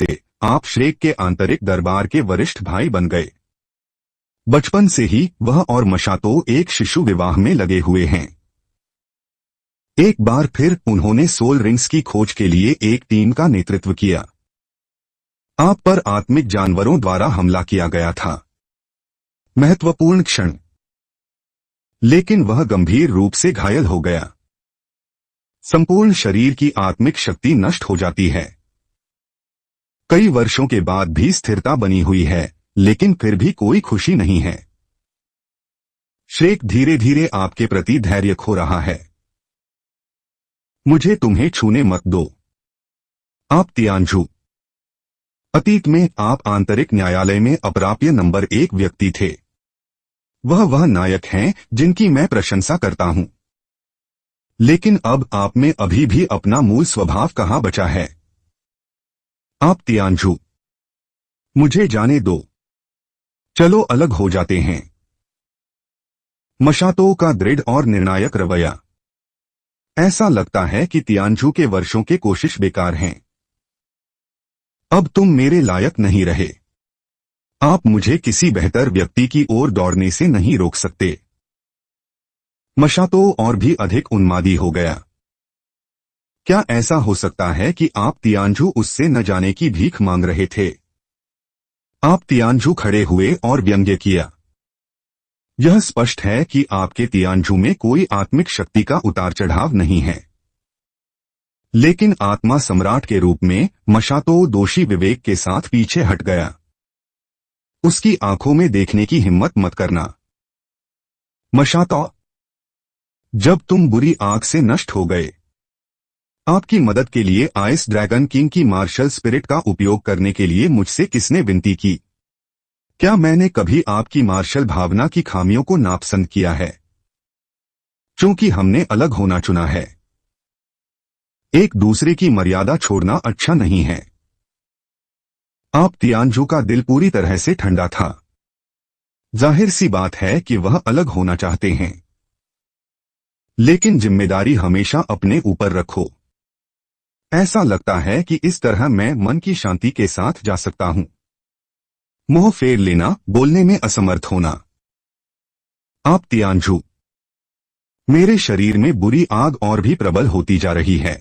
से आप श्रेक के आंतरिक दरबार के वरिष्ठ भाई बन गए। बचपन से ही वह और मशातो एक शिशु विवाह में लगे हुए हैं। एक बार फिर उन्होंने सोल रिंग्स की खोज के लिए एक टीम का नेतृत्व किया। आप पर आत्मिक जानवरों द्वारा हमला किया गया था। महत्वपूर्ण क्षण, लेकिन वह गंभीर रूप से घायल हो गया। संपूर्ण शरीर की आत्मिक शक्ति नष्ट हो जाती है। कई वर्षों के बाद भी स्थिरता बनी हुई है, लेकिन फिर भी कोई खुशी नहीं है। श्रेक धीरे धीरे आपके प्रति धैर्य खो रहा है। मुझे तुम्हें छूने मत दो। आप तियानजू। अतीत में आप आंतरिक न्यायालय में अप्राप्य नंबर 1 व्यक्ति थे। वह नायक हैं जिनकी मैं प्रशंसा करता हूं। लेकिन अब आप में अभी भी अपना मूल स्वभाव कहां बचा है? आप तियानजू। मुझे जाने दो। चलो अलग हो जाते हैं। मशातो का दृढ़ और निर्णायक रवैया। ऐसा लगता है कि तियानजू के वर्षों के कोशिश बेकार हैं। अब तुम मेरे लायक नहीं रहे। आप मुझे किसी बेहतर व्यक्ति की ओर दौड़ने से नहीं रोक सकते। मशातो और भी अधिक उन्मादी हो गया। क्या ऐसा हो सकता है कि आप तियानजू उससे न जाने की भीख मांग रहे थे? आप तियानजू खड़े हुए और व्यंग्य किया। यह स्पष्ट है कि आपके तियानजू में कोई आत्मिक शक्ति का उतार चढ़ाव नहीं है। लेकिन आत्मा सम्राट के रूप में मशातो दोषी विवेक के साथ पीछे हट गया। उसकी आंखों में देखने की हिम्मत मत करना। मशातो, जब तुम बुरी आग से नष्ट हो गए, आपकी मदद के लिए आइस ड्रैगन किंग की मार्शल स्पिरिट का उपयोग करने के लिए मुझसे किसने विनती की? क्या मैंने कभी आपकी मार्शल भावना की खामियों को नापसंद किया है? चूंकि हमने अलग होना चुना है, एक दूसरे की मर्यादा छोड़ना अच्छा नहीं है। आप तियानजू का दिल पूरी तरह से ठंडा था। जाहिर सी बात है कि वह अलग होना चाहते हैं। लेकिन जिम्मेदारी हमेशा अपने ऊपर रखो। ऐसा लगता है कि इस तरह मैं मन की शांति के साथ जा सकता हूं। मुंह फेर लेना, बोलने में असमर्थ होना। आप तियानजू। मेरे शरीर में बुरी आग और भी प्रबल होती जा रही है।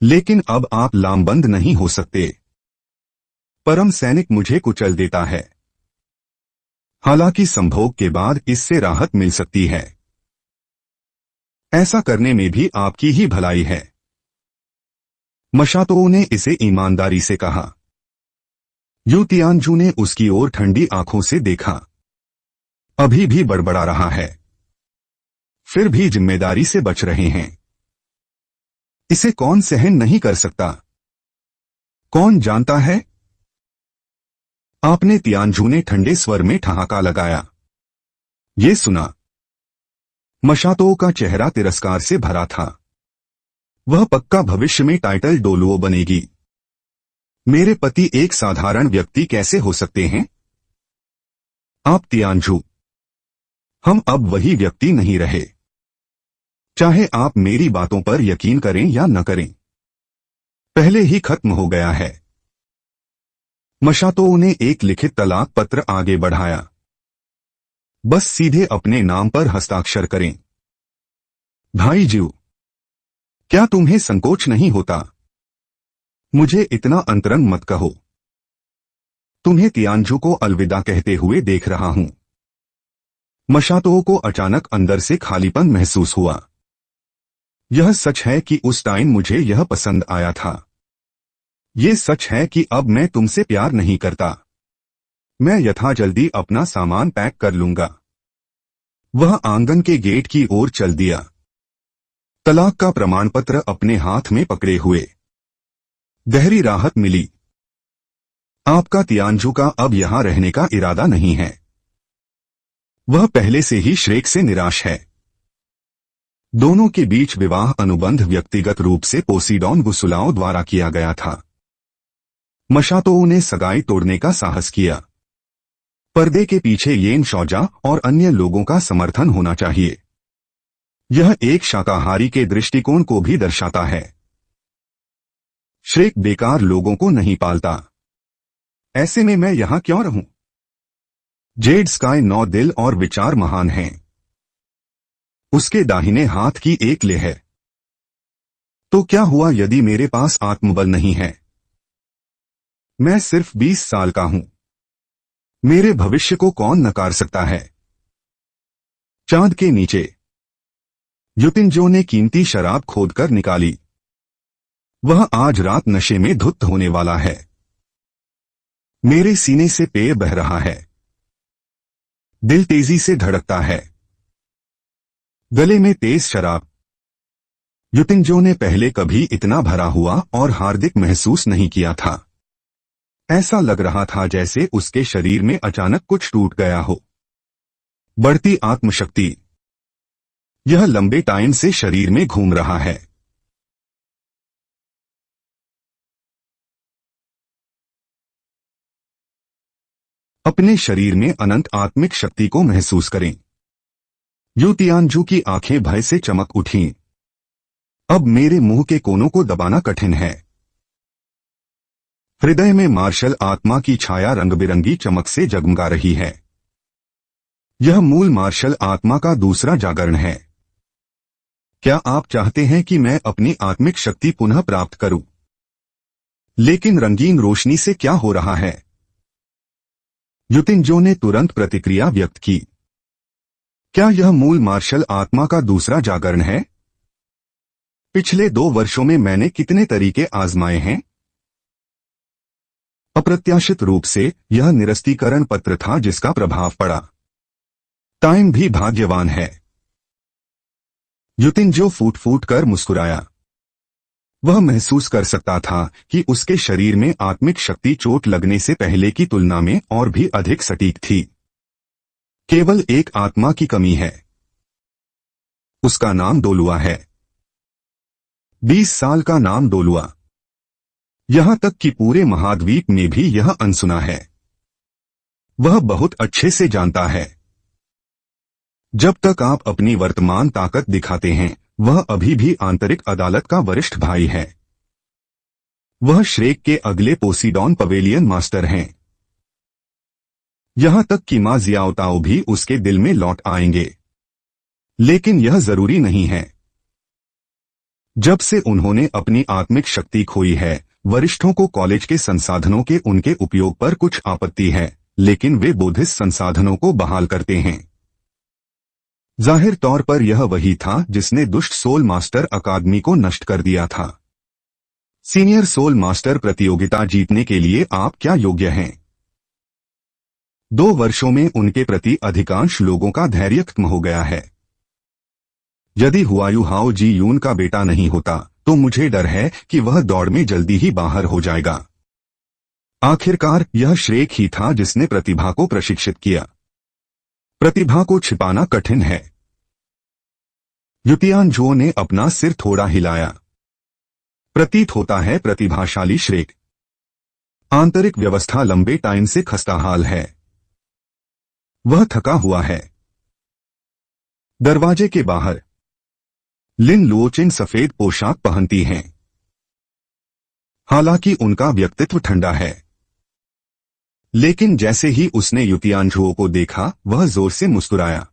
लेकिन अब आप लामबंद नहीं हो सकते। परम सैनिक मुझे कुचल देता है। हालांकि संभोग के बाद इससे राहत मिल सकती है। ऐसा करने में भी आपकी ही भलाई है। मशातो ने इसे ईमानदारी से कहा। यू तियानजू ने उसकी ओर ठंडी आंखों से देखा। अभी भी बड़बड़ा रहा है, फिर भी जिम्मेदारी से बच रहे हैं। इसे कौन सहन नहीं कर सकता? कौन जानता है? आपने तियानजू ने ठंडे स्वर में ठहाका लगाया। ये सुना। मशातो का चेहरा तिरस्कार से भरा था। वह पक्का भविष्य में टाइटल डोलुओ बनेगी। मेरे पति एक साधारण व्यक्ति कैसे हो सकते हैं? आप तियानजू। हम अब वही व्यक्ति नहीं रहे। चाहे आप मेरी बातों पर यकीन करें या न करें, पहले ही खत्म हो गया है। मशातो ने एक लिखित तलाक पत्र आगे बढ़ाया। बस सीधे अपने नाम पर हस्ताक्षर करें। भाई जीव, क्या तुम्हें संकोच नहीं होता? मुझे इतना अंतरंग मत कहो। तुम्हें तियानजू को अलविदा कहते हुए देख रहा हूं। मशातो को अचानक अंदर से खालीपन महसूस हुआ। यह सच है कि उस टाइम मुझे यह पसंद आया था। ये सच है कि अब मैं तुमसे प्यार नहीं करता। मैं यथाजल्दी अपना सामान पैक कर लूंगा। वह आंगन के गेट की ओर चल दिया, तलाक का प्रमाण पत्र अपने हाथ में पकड़े हुए। गहरी राहत मिली। आपका तियानजू का अब यहां रहने का इरादा नहीं है। वह पहले से ही श्रेक से निराश है। दोनों के बीच विवाह अनुबंध व्यक्तिगत रूप से पोसीडॉन गुसुलाओं द्वारा किया गया था। मशातो ने सगाई तोड़ने का साहस किया। पर्दे के पीछे येन शौजा और अन्य लोगों का समर्थन होना चाहिए। यह एक शाकाहारी के दृष्टिकोण को भी दर्शाता है। श्रेक बेकार लोगों को नहीं पालता। ऐसे में मैं यहां क्यों रहूं? जेड स्काई 9 दिल और विचार महान हैं। उसके दाहिने हाथ की एक ले है। तो क्या हुआ यदि मेरे पास आत्मबल नहीं है? मैं सिर्फ 20 साल का हूं। मेरे भविष्य को कौन नकार सकता है? चांद के नीचे युतिनजो ने कीमती शराब खोदकर निकाली। वह आज रात नशे में धुत होने वाला है। मेरे सीने से पेय बह रहा है। दिल तेजी से धड़कता है। गले में तेज शराब। युतिनजो ने पहले कभी इतना भरा हुआ और हार्दिक महसूस नहीं किया था। ऐसा लग रहा था जैसे उसके शरीर में अचानक कुछ टूट गया हो। बढ़ती आत्मशक्ति। यह लंबे टाइम से शरीर में घूम रहा है। अपने शरीर में अनंत आत्मिक शक्ति को महसूस करें। यू तियानजू की आंखें भय से चमक उठीं। अब मेरे मुंह के कोनों को दबाना कठिन है। हृदय में मार्शल आत्मा की छाया रंग बिरंगी चमक से जगमगा रही है। यह मूल मार्शल आत्मा का दूसरा जागरण है। क्या आप चाहते हैं कि मैं अपनी आत्मिक शक्ति पुनः प्राप्त करूं? लेकिन रंगीन रोशनी से क्या हो रहा है? युतिनजो ने तुरंत प्रतिक्रिया व्यक्त की। क्या यह मूल मार्शल आत्मा का दूसरा जागरण है? पिछले 2 वर्षों में मैंने कितने तरीके आजमाए हैं। अप्रत्याशित रूप से यह निरस्तीकरण पत्र था जिसका प्रभाव पड़ा। टाइम भी भाग्यवान है। युतिनजो फूट फूट कर मुस्कुराया। वह महसूस कर सकता था कि उसके शरीर में आत्मिक शक्ति चोट लगने से पहले की तुलना में और भी अधिक सटीक थी। केवल एक आत्मा की कमी है। उसका नाम डोलुआ है। 20 साल का नाम डोलुआ। यहां तक कि पूरे महाद्वीप में भी यह अनसुना है। वह बहुत अच्छे से जानता है। जब तक आप अपनी वर्तमान ताकत दिखाते हैं, वह अभी भी आंतरिक अदालत का वरिष्ठ भाई है। वह श्रेक के अगले पोसीडॉन पवेलियन मास्टर हैं। यहां तक कि मां जियाओताओ भी उसके दिल में लौट आएंगे। लेकिन यह जरूरी नहीं है। जब से उन्होंने अपनी आत्मिक शक्ति खोई है, वरिष्ठों को कॉलेज के संसाधनों के उनके उपयोग पर कुछ आपत्ति है, लेकिन वे बोधिस संसाधनों को बहाल करते हैं। जाहिर तौर पर यह वही था जिसने दुष्ट सोल मास्टर अकादमी को नष्ट कर दिया था। सीनियर सोल मास्टर प्रतियोगिता जीतने के लिए आप क्या योग्य हैं? 2 वर्षों में उनके प्रति अधिकांश लोगों का धैर्य खत्म हो गया है। यदि हुआयू हाओ जी यून का बेटा नहीं होता, तो मुझे डर है कि वह दौड़ में जल्दी ही बाहर हो जाएगा। आखिरकार यह श्रेक ही था जिसने प्रतिभा को प्रशिक्षित किया। प्रतिभा को छिपाना कठिन है। युतियानजो ने अपना सिर थोड़ा हिलाया। प्रतीत होता है प्रतिभाशाली श्रेक। आंतरिक व्यवस्था लंबे टाइम से खस्ताहाल है। वह थका हुआ है। दरवाजे के बाहर लिन लुओचिन सफेद पोशाक पहनती हैं। हालांकि उनका व्यक्तित्व ठंडा है। लेकिन जैसे ही उसने युतियानजो को देखा, वह जोर से मुस्कुराया।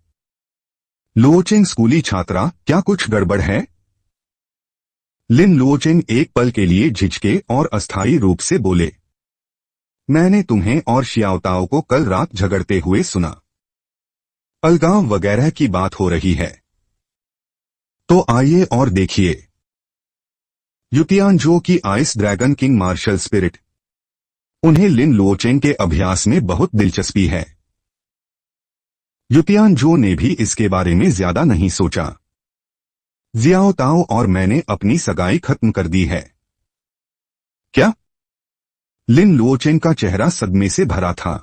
लुओचिन स्कूली छात्रा, क्या कुछ गड़बड़ है? लिन लुओचिन एक पल के लिए झिझके और अस्थायी रूप से बोले, मैंने तुम्हें और शियाओताओ को कल रात झगड़ते हुए सुना। अलगाव वगैरह की बात हो रही है। तो आइए और देखिए। युतियानजो की ice dragon king martial spirit. उन्हें लिन लुओचिन के अभ्यास में बहुत दिलचस्पी है। युतियानजो ने भी इसके बारे में ज्यादा नहीं सोचा। जियाओताओ और मैंने अपनी सगाई खत्म कर दी है। क्या? लिन लुओचिन का चेहरा सदमे से भरा था।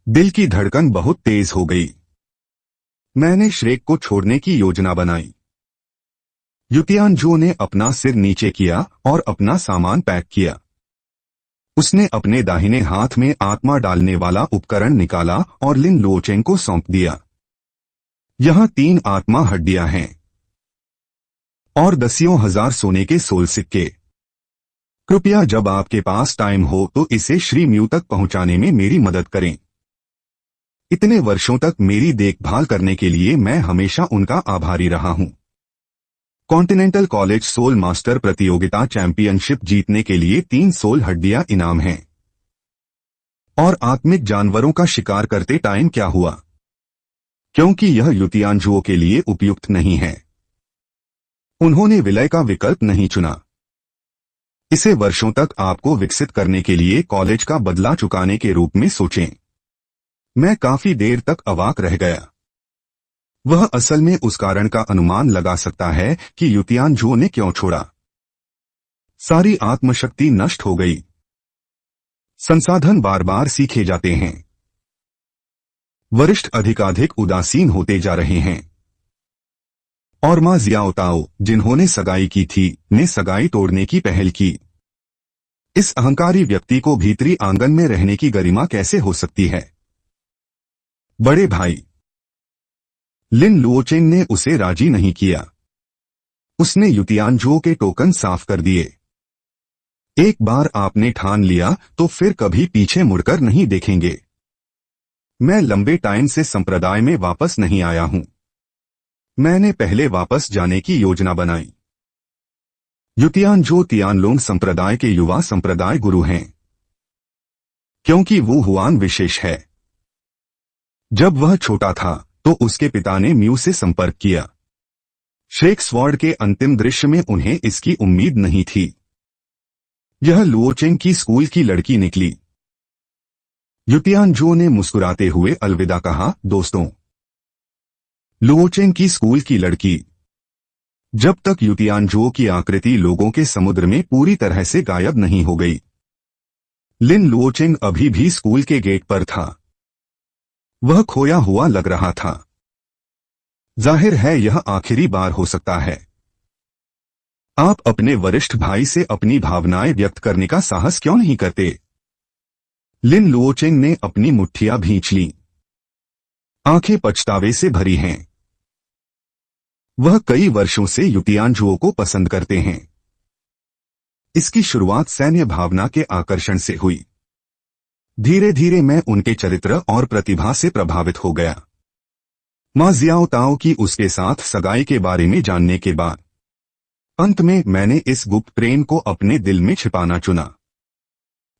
दिल की धड़कन बहुत तेज हो गई। मैंने श्रेक को छोड़ने की योजना बनाई। युतियानजो ने अपना सिर नीचे किया और अपना सामान पैक किया। उसने अपने दाहिने हाथ में आत्मा डालने वाला उपकरण निकाला और लिन लुओचिन को सौंप दिया। यहां 3 आत्मा हड्डियां हैं और 10,000 सोने के सोल सिक्के। कृपया जब आपके पास टाइम हो तो इसे श्री म्यू तक पहुंचाने में मेरी मदद करें। इतने वर्षों तक मेरी देखभाल करने के लिए मैं हमेशा उनका आभारी रहा हूं। कॉन्टिनेंटल कॉलेज सोल मास्टर प्रतियोगिता चैंपियनशिप जीतने के लिए 3 सोल हड्डियां इनाम हैं। और आत्मिक जानवरों का शिकार करते टाइम क्या हुआ? क्योंकि यह युतियानजुओं के लिए उपयुक्त नहीं है। उन्होंने विलय का विकल्प नहीं चुना। इसे वर्षों तक आपको विकसित करने के लिए कॉलेज का बदला चुकाने के रूप में सोचें। मैं काफी देर तक अवाक रह गया। वह असल में उस कारण का अनुमान लगा सकता है कि युतियानजुओं ने क्यों छोड़ा। सारी आत्मशक्ति नष्ट हो गई। संसाधन बार बार सीखे जाते हैं। वरिष्ठ अधिकाधिक उदासीन होते जा रहे हैं। और मां जियाओताओ, जिन्होंने सगाई की थी, ने सगाई तोड़ने की पहल की। इस अहंकारी व्यक्ति को भीतरी आंगन में रहने की गरिमा कैसे हो सकती है? बड़े भाई लिन लुओचेंग ने उसे राजी नहीं किया। उसने युतियानजुओं के टोकन साफ कर दिए। एक बार आपने ठान लिया तो फिर कभी पीछे मुड़कर नहीं देखेंगे। मैं लंबे टाइम से संप्रदाय में वापस नहीं आया हूं। मैंने पहले वापस जाने की योजना बनाई। युतियानजो तियानलोंग संप्रदाय के युवा संप्रदाय गुरु हैं, क्योंकि वो हुआन विशेष है। जब वह छोटा था तो उसके पिता ने म्यू से संपर्क किया। शेक्सवॉर्ड के अंतिम दृश्य में उन्हें इसकी उम्मीद नहीं थी। यह लुओचेंग की स्कूल की लड़की निकली। युतियानजो ने मुस्कुराते हुए अलविदा कहा, दोस्तों। लुओचेंग की स्कूल की लड़की। जब तक युतियानजो की आकृति लोगों के समुद्र में पूरी तरह से गायब नहीं हो गई। लिन लुओचेंग अभी भी स्कूल के गेट पर था। वह खोया हुआ लग रहा था। जाहिर है यह आखिरी बार हो सकता है। आप अपने वरिष्ठ भाई से अपनी भावनाएं व्यक्त करने का साहस क्यों नहीं करते? लिन लुओचेंग ने अपनी मुट्ठियां भींच लीं। आंखें पछतावे से भरी हैं। वह कई वर्षों से युतियानजुओं को पसंद करते हैं। इसकी शुरुआत सैन्य भावना के आकर्षण से हुई। धीरे धीरे मैं उनके चरित्र और प्रतिभा से प्रभावित हो गया। मां जियाओताओ की उसके साथ सगाई के बारे में जानने के बाद अंत में मैंने इस गुप्त प्रेम को अपने दिल में छिपाना चुना।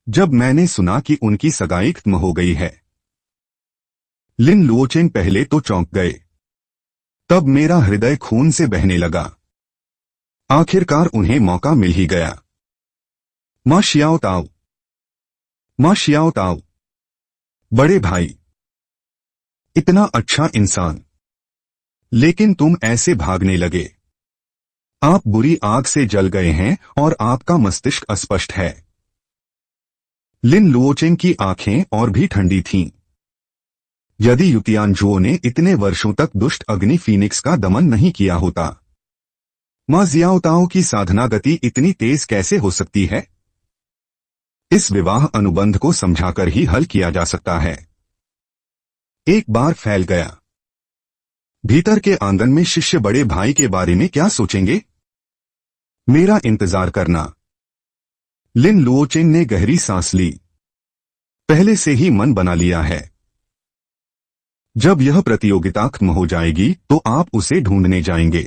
जब मैंने सुना कि उनकी सगाई खत्म हो गई है, लिन लुओचेंग पहले तो चौंक गए। तब मेरा हृदय खून से बहने लगा। आखिरकार उन्हें मौका मिल ही गया। मां शियाओताओ, मां शियाओताओ, बड़े भाई, इतना अच्छा इंसान, लेकिन तुम ऐसे भागने लगे। आप बुरी आग से जल गए हैं और आपका मस्तिष्क अस्पष्ट है। लिन लुओचेंग की आंखें और भी ठंडी थीं। यदि युतियानजुओं ने इतने वर्षों तक दुष्ट अग्नि फीनिक्स का दमन नहीं किया होता, मां जियाओताओ की साधना गति इतनी तेज कैसे हो सकती है? इस विवाह अनुबंध को समझाकर ही हल किया जा सकता है। एक बार फैल गया। भीतर के आंगन में शिष्य बड़े भाई के बारे में क्या सोचेंगे? मेरा इंतजार करना। लिन लुओचेंग ने गहरी सांस ली। पहले से ही मन बना लिया है। जब यह प्रतियोगिता खत्म हो जाएगी तो आप उसे ढूंढने जाएंगे।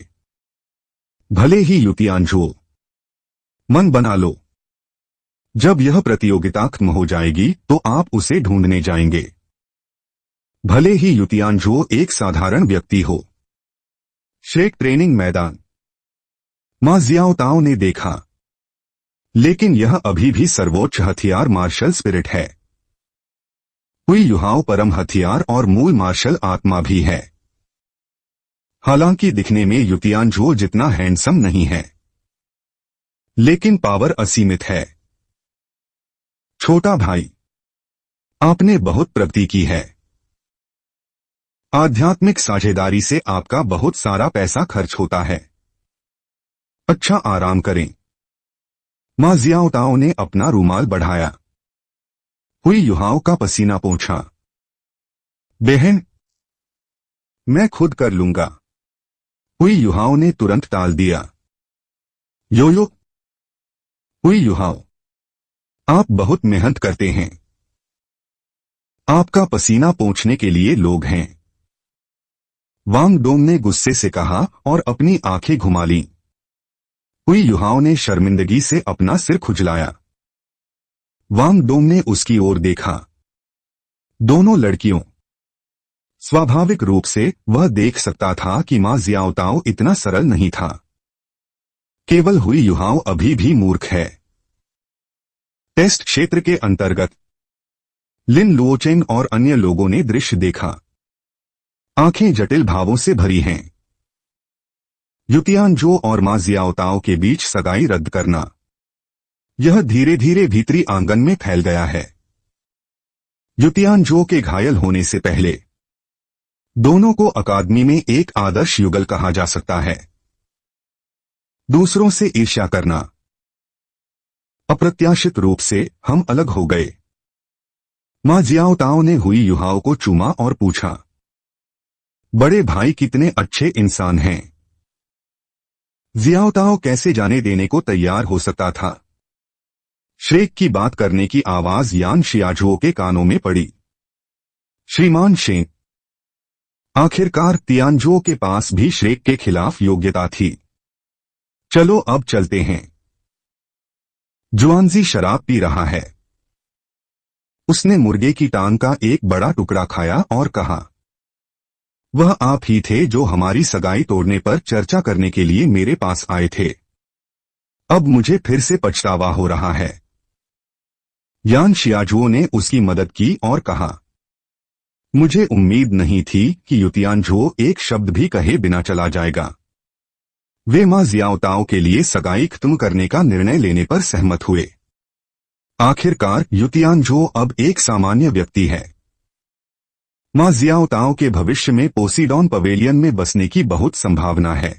भले ही युतियानजुओ, मन बना लो। जब यह प्रतियोगिता खत्म हो जाएगी तो आप उसे ढूंढने जाएंगे। भले ही युतियानजुओ एक साधारण व्यक्ति हो। शेक ट्रेनिंग मैदान। मां जियाओताओ ने देखा, लेकिन यह अभी भी सर्वोच्च हथियार मार्शल स्पिरिट है। हुई युहाओ परम हथियार और मूल मार्शल आत्मा भी है। हालांकि दिखने में युतियानजुओ जितना हैंडसम नहीं है, लेकिन पावर असीमित है। छोटा भाई, आपने बहुत प्रगति की है। आध्यात्मिक साझेदारी से आपका बहुत सारा पैसा खर्च होता है। अच्छा आराम करें। मां जियाओताओ ने अपना रूमाल बढ़ाया। हुई युहाओ का पसीना पोंछा। बहन, मैं खुद कर लूंगा। हुई युहाओ ने तुरंत टाल दिया। योयो। हुई युहाओ, आप बहुत मेहनत करते हैं। आपका पसीना पोंछने के लिए लोग हैं। वांग डोंग ने गुस्से से कहा और अपनी आंखें घुमा लीं। हुई युहाओं ने शर्मिंदगी से अपना सिर खुजलाया। वांग डोंग ने उसकी ओर देखा। दोनों लड़कियों। स्वाभाविक रूप से वह देख सकता था कि मां जियाओताओ इतना सरल नहीं था। केवल हुई युहाओं अभी भी मूर्ख है। टेस्ट क्षेत्र के अंतर्गत लिन लुओचेन और अन्य लोगों ने दृश्य देखा। आंखें जटिल भावों से भरी हैं। युतियानजो और मां जियाओताओ के बीच सगाई रद्द करना, यह धीरे धीरे भीतरी आंगन में फैल गया है। युतियानजो के घायल होने से पहले दोनों को अकादमी में एक आदर्श युगल कहा जा सकता है। दूसरों से ईर्ष्या करना। अप्रत्याशित रूप से हम अलग हो गए। मां जियाओताओ ने हुई युहाओं को चूमा और पूछा, बड़े भाई कितने अच्छे इंसान हैं। जियाओताओ कैसे जाने देने को तैयार हो सकता था। श्रेक की बात करने की आवाज यान शियाजुओ के कानों में पड़ी। श्रीमान शेंग। आखिरकार तियानजुओ के पास भी श्रेक के खिलाफ योग्यता थी। चलो अब चलते हैं। जुआनजी शराब पी रहा है। उसने मुर्गे की टांग का एक बड़ा टुकड़ा खाया और कहा, वह आप ही थे जो हमारी सगाई तोड़ने पर चर्चा करने के लिए मेरे पास आए थे। अब मुझे फिर से पछतावा हो रहा है। यान शियाजुओ ने उसकी मदद की और कहा, मुझे उम्मीद नहीं थी कि युतियानजो एक शब्द भी कहे बिना चला जाएगा। वे मां जियाओताओ के लिए सगाई खत्म करने का निर्णय लेने पर सहमत हुए। आखिरकार युतियानजो अब एक सामान्य व्यक्ति है। मां जियाओताओ के भविष्य में पोसीडॉन पवेलियन में बसने की बहुत संभावना है।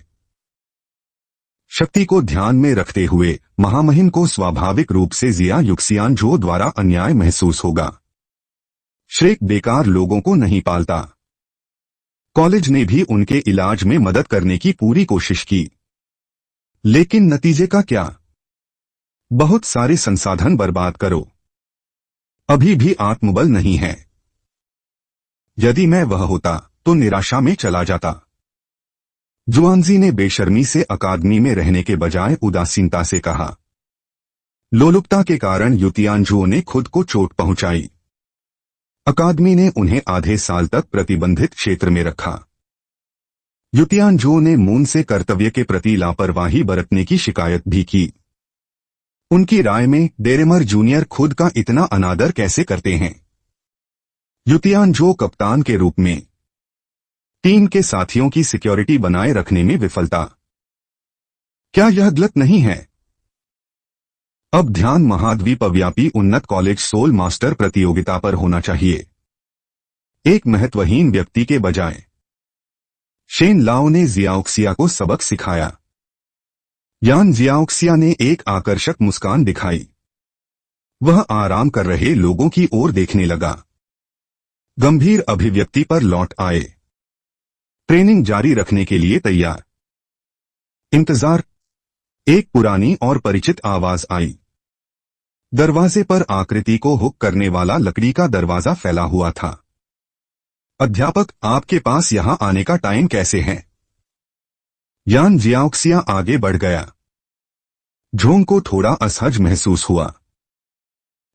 शक्ति को ध्यान में रखते हुए महामहिम को स्वाभाविक रूप से जिया युक्सियानजो द्वारा अन्याय महसूस होगा। श्रेक बेकार लोगों को नहीं पालता। कॉलेज ने भी उनके इलाज में मदद करने की पूरी कोशिश की, लेकिन नतीजे का क्या। बहुत सारे संसाधन बर्बाद करो, अभी भी आत्मबल नहीं है। यदि मैं वह होता तो निराशा में चला जाता। जुआनजी ने बेशर्मी से अकादमी में रहने के बजाय उदासीनता से कहा। लोलुपता के कारण युतियानजुओ ने खुद को चोट पहुंचाई। अकादमी ने उन्हें आधे साल तक प्रतिबंधित क्षेत्र में रखा। युतियानजो ने मून से कर्तव्य के प्रति लापरवाही बरतने की शिकायत भी की। उनकी राय में डेरेमर जूनियर खुद का इतना अनादर कैसे करते हैं। युतियानजो कप्तान के रूप में टीम के साथियों की सिक्योरिटी बनाए रखने में विफलता। क्या यह गलत नहीं है? अब ध्यान महाद्वीपव्यापी उन्नत कॉलेज सोल मास्टर प्रतियोगिता पर होना चाहिए, एक महत्वहीन व्यक्ति के बजाय। शेन लाओ ने जियाओक्सिया को सबक सिखाया। यान जियाओक्सिया ने एक आकर्षक मुस्कान दिखाई। वह आराम कर रहे लोगों की ओर देखने लगा। गंभीर अभिव्यक्ति पर लौट आए। ट्रेनिंग जारी रखने के लिए तैयार। इंतजार। एक पुरानी और परिचित आवाज आई। दरवाजे पर आकृति को हुक करने वाला लकड़ी का दरवाजा फैला हुआ था। अध्यापक, आपके पास यहां आने का टाइम कैसे है? यान जियाओक्सिया आगे बढ़ गया। झोंग को थोड़ा असहज महसूस हुआ।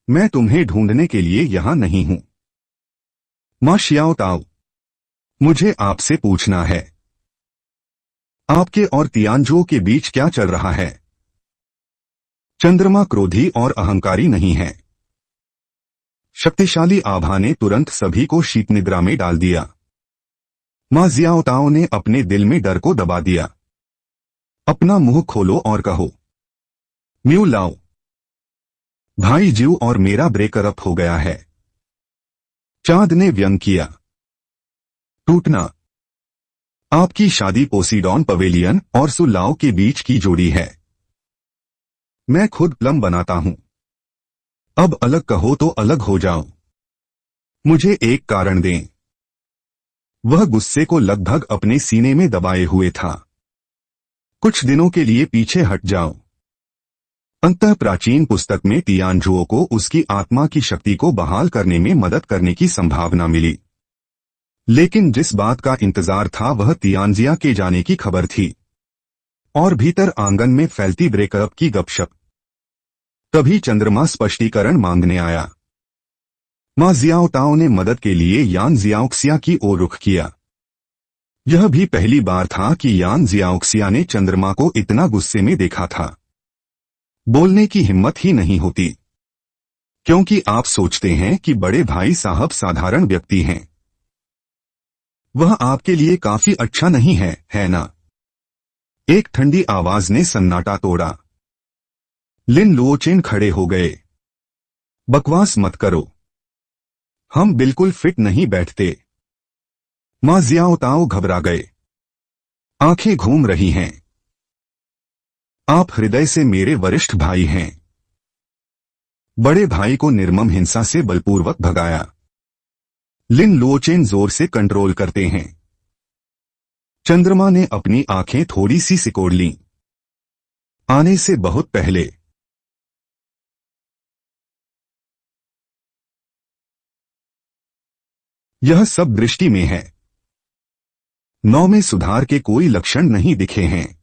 मैं तुम्हें ढूंढने के लिए यहां नहीं हूं। मां शियाओताओ, मुझे आपसे पूछना है, आपके और तियानजो के बीच क्या चल रहा है? चंद्रमा क्रोधी और अहंकारी नहीं है। शक्तिशाली आभा ने तुरंत सभी को शीत निद्रा में डाल दिया। मां जियाओताओ ने अपने दिल में डर को दबा दिया। अपना मुंह खोलो और कहो, म्यू लाओ। भाई ज्यू और मेरा ब्रेकअप हो गया है। चांद ने व्यंग किया। टूटना। आपकी शादी पोसीडॉन पवेलियन और सुलाओ के बीच की जोड़ी है। मैं खुद प्लम बनाता हूं। अब अलग कहो तो अलग हो जाओ। मुझे एक कारण दें। वह गुस्से को लगभग अपने सीने में दबाए हुए था। कुछ दिनों के लिए पीछे हट जाओ। अंततः प्राचीन पुस्तक में तियानजुओ को उसकी आत्मा की शक्ति को बहाल करने में मदद करने की संभावना मिली। लेकिन जिस बात का इंतजार था वह तियानजिया के जाने की खबर थी और भीतर आंगन में फैलती ब्रेकअप की गपशप। तभी चंद्रमा स्पष्टीकरण मांगने आया। मां जियाओताओ ने मदद के लिए यान जियाओक्सिया की ओर रुख किया। यह भी पहली बार था कि यान जियाओक्सिया ने चंद्रमा को इतना गुस्से में देखा था। बोलने की हिम्मत ही नहीं होती, क्योंकि आप सोचते हैं कि बड़े भाई साहब साधारण व्यक्ति हैं। वह आपके लिए काफी अच्छा नहीं है ना? एक ठंडी आवाज ने सन्नाटा तोड़ा। लिन लुओचेन खड़े हो गए। बकवास मत करो, हम बिल्कुल फिट नहीं बैठते। मां जियाओताओ घबरा गए। आंखें घूम रही हैं। आप हृदय से मेरे वरिष्ठ भाई हैं। बड़े भाई को निर्मम हिंसा से बलपूर्वक भगाया। लिन लुओचेन जोर से कंट्रोल करते हैं। चंद्रमा ने अपनी आंखें थोड़ी सी सिकोड़ लीं। आने से बहुत पहले। यह सब दृष्टि में है। 9 में सुधार के कोई लक्षण नहीं दिखे हैं।